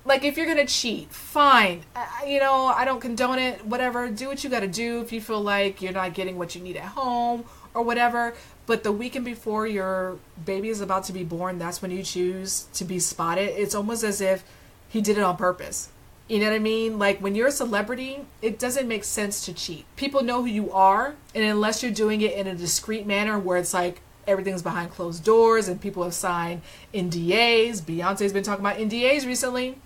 A: Like, if you're going to cheat, fine. I don't condone it. Whatever. Do what you got to do if you feel like you're not getting what you need at home or whatever. But the weekend before your baby is about to be born, that's when you choose to be spotted. It's almost as if he did it on purpose. You know what I mean? Like, when you're a celebrity, it doesn't make sense to cheat. People know who you are, and unless you're doing it in a discreet manner where it's like everything's behind closed doors and people have signed NDAs. Beyonce's been talking about NDAs recently.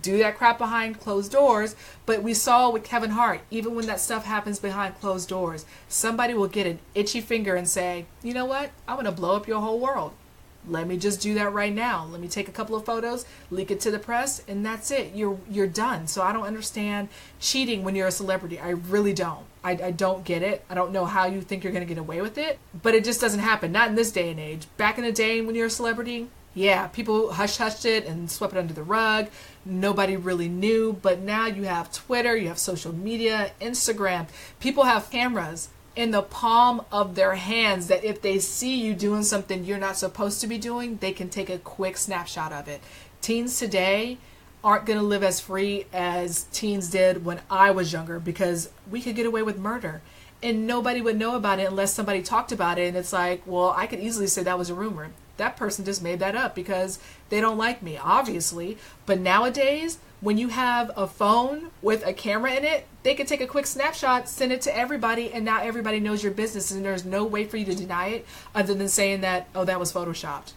A: Do that crap behind closed doors. But we saw with Kevin Hart, even when that stuff happens behind closed doors, somebody will get an itchy finger and say, you know what? I'm going to blow up your whole world. Let me just do that right now. Let me take a couple of photos, leak it to the press, and that's it. You're done. So I don't understand cheating when you're a celebrity. I really don't. I don't get it. I don't know how you think you're going to get away with it, but it just doesn't happen. Not in this day and age. Back in the day when you're a celebrity, yeah, people hush-hushed it and swept it under the rug. Nobody really knew, but now you have Twitter, you have social media, Instagram. People have cameras in the palm of their hands that if they see you doing something you're not supposed to be doing, they can take a quick snapshot of it. Teens today aren't going to live as free as teens did when I was younger, because we could get away with murder and nobody would know about it unless somebody talked about it. And it's like, well, I could easily say that was a rumor. That person just made that up because they don't like me, obviously. But nowadays, when you have a phone with a camera in it, they can take a quick snapshot, send it to everybody, and now everybody knows your business, and there's no way for you to deny it other than saying that, oh, that was photoshopped.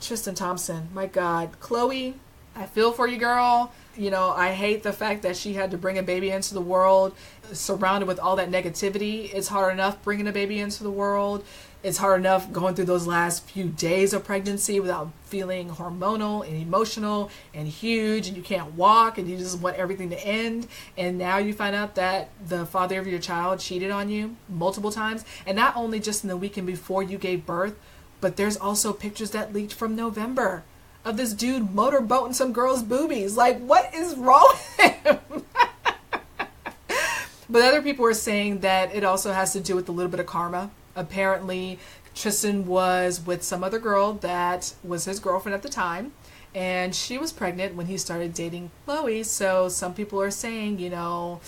A: Tristan Thompson, my God. Khloe, I feel for you, girl. I hate the fact that she had to bring a baby into the world surrounded with all that negativity. It's hard enough bringing a baby into the world. It's hard enough going through those last few days of pregnancy without feeling hormonal and emotional and huge, and you can't walk and you just want everything to end. And now you find out that the father of your child cheated on you multiple times. And not only just in the weekend before you gave birth, but there's also pictures that leaked from November of this dude motorboating some girl's boobies. Like, what is wrong with him? But other people are saying that it also has to do with a little bit of karma. Apparently, Tristan was with some other girl that was his girlfriend at the time, and she was pregnant when he started dating Chloe. So some people are saying, you know,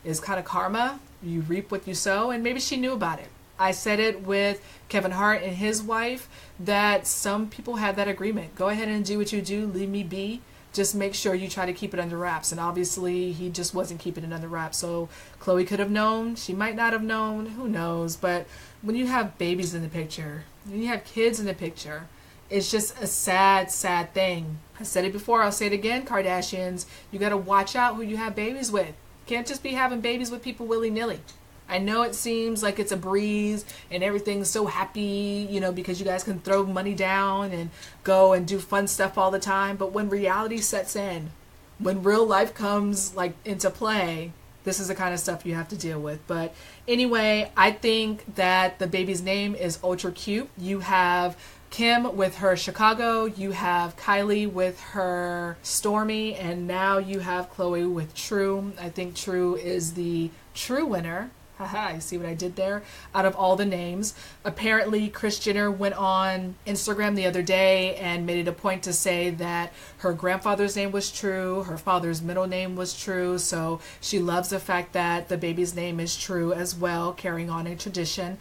A: it's kind of karma. You reap what you sow, and maybe she knew about it. I said it with Kevin Hart and his wife that some people had that agreement. Go ahead and do what you do. Leave me be. Just make sure you try to keep it under wraps. And obviously, he just wasn't keeping it under wraps. So Chloe could have known. She might not have known. Who knows? But when you have babies in the picture, when you have kids in the picture, it's just a sad, sad thing. I said it before. I'll say it again, Kardashians. You got to watch out who you have babies with. Can't just be having babies with people willy-nilly. I know it seems like it's a breeze and everything's so happy, you know, because you guys can throw money down and go and do fun stuff all the time. But when reality sets in, when real life comes like into play, this is the kind of stuff you have to deal with. But anyway, I think that the baby's name is ultra cute. You have Kim with her Chicago, you have Kylie with her Stormy, and now you have Chloe with True. I think True is the true winner. Haha, you see what I did there? Out of all the names. Apparently, Kris Jenner went on Instagram the other day and made it a point to say that her grandfather's name was True, her father's middle name was True, so she loves the fact that the baby's name is True as well, carrying on a tradition.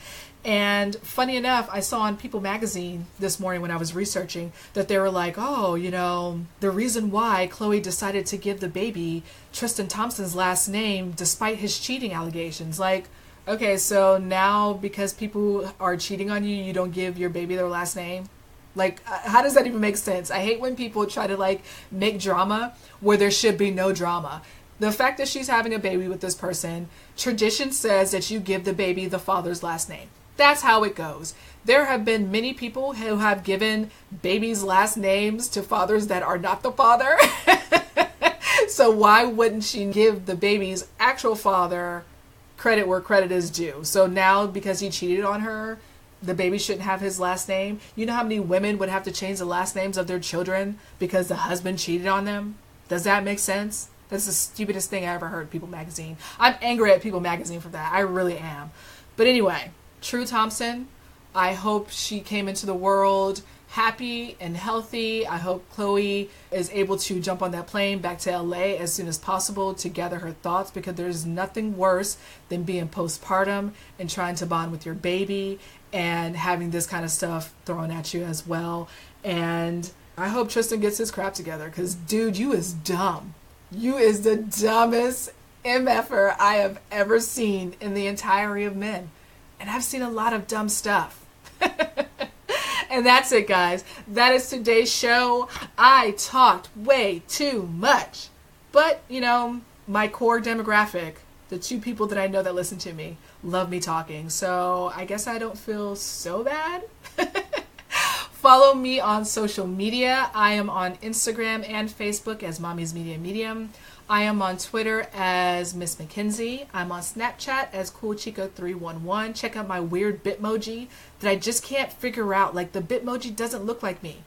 A: And funny enough, I saw on People magazine this morning when I was researching that they were like, oh, you know, the reason why Chloe decided to give the baby Tristan Thompson's last name despite his cheating allegations. Like, okay, so now because people are cheating on you, you don't give your baby their last name? Like, how does that even make sense? I hate when people try to like make drama where there should be no drama. The fact that she's having a baby with this person, tradition says that you give the baby the father's last name. That's how it goes. There have been many people who have given babies' last names to fathers that are not the father. So why wouldn't she give the baby's actual father credit where credit is due? So now because he cheated on her, the baby shouldn't have his last name. You know how many women would have to change the last names of their children because the husband cheated on them? Does that make sense? That's the stupidest thing I ever heard, People magazine. I'm angry at People magazine for that. I really am. But anyway, True Thompson, I hope she came into the world happy and healthy. I hope Chloe is able to jump on that plane back to LA as soon as possible to gather her thoughts, because there's nothing worse than being postpartum and trying to bond with your baby and having this kind of stuff thrown at you as well. And I hope Tristan gets his crap together, because dude, you is dumb. You is the dumbest MFer I have ever seen in the entirety of men. And I've seen a lot of dumb stuff. And that's it, guys. That is today's show. I talked way too much. But, you know, my core demographic, the two people that I know that listen to me, love me talking. So I guess I don't feel so bad. Follow me on social media. I am on Instagram and Facebook as Mommy's Media Medium. I am on Twitter as Miss McKenzie. I'm on Snapchat as CoolChica311. Check out my weird Bitmoji that I just can't figure out. Like, the Bitmoji doesn't look like me.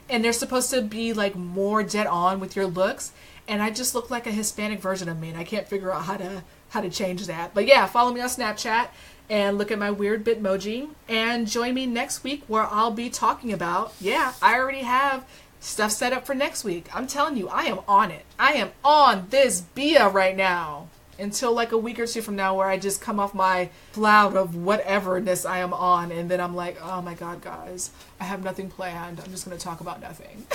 A: And they're supposed to be like more dead on with your looks. And I just look like a Hispanic version of me. And I can't figure out how to change that. But yeah, follow me on Snapchat and look at my weird Bitmoji. And join me next week where I'll be talking about, yeah, I already have stuff set up for next week. I'm telling you, I am on it. I am on this Bia right now. Until like a week or two from now, where I just come off my cloud of whateverness I am on. And then I'm like, oh my God, guys, I have nothing planned. I'm just going to talk about nothing.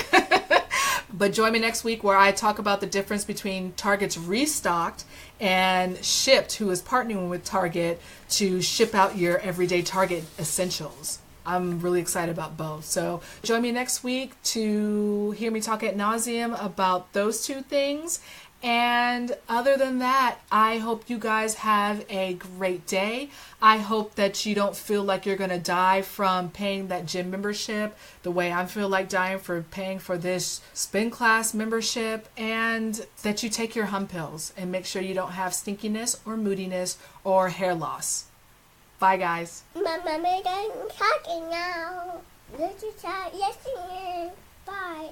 A: But join me next week where I talk about the difference between Target's Restocked and Shipped, who is partnering with Target to ship out your everyday Target essentials. I'm really excited about both. So join me next week to hear me talk ad nauseum about those two things. And other than that, I hope you guys have a great day. I hope that you don't feel like you're going to die from paying that gym membership the way I feel like dying for paying for this spin class membership, and that you take your hum pills and make sure you don't have stinkiness or moodiness or hair loss. Bye, guys.
B: Mama, I'm talking now. Let's talk. Yes, bye.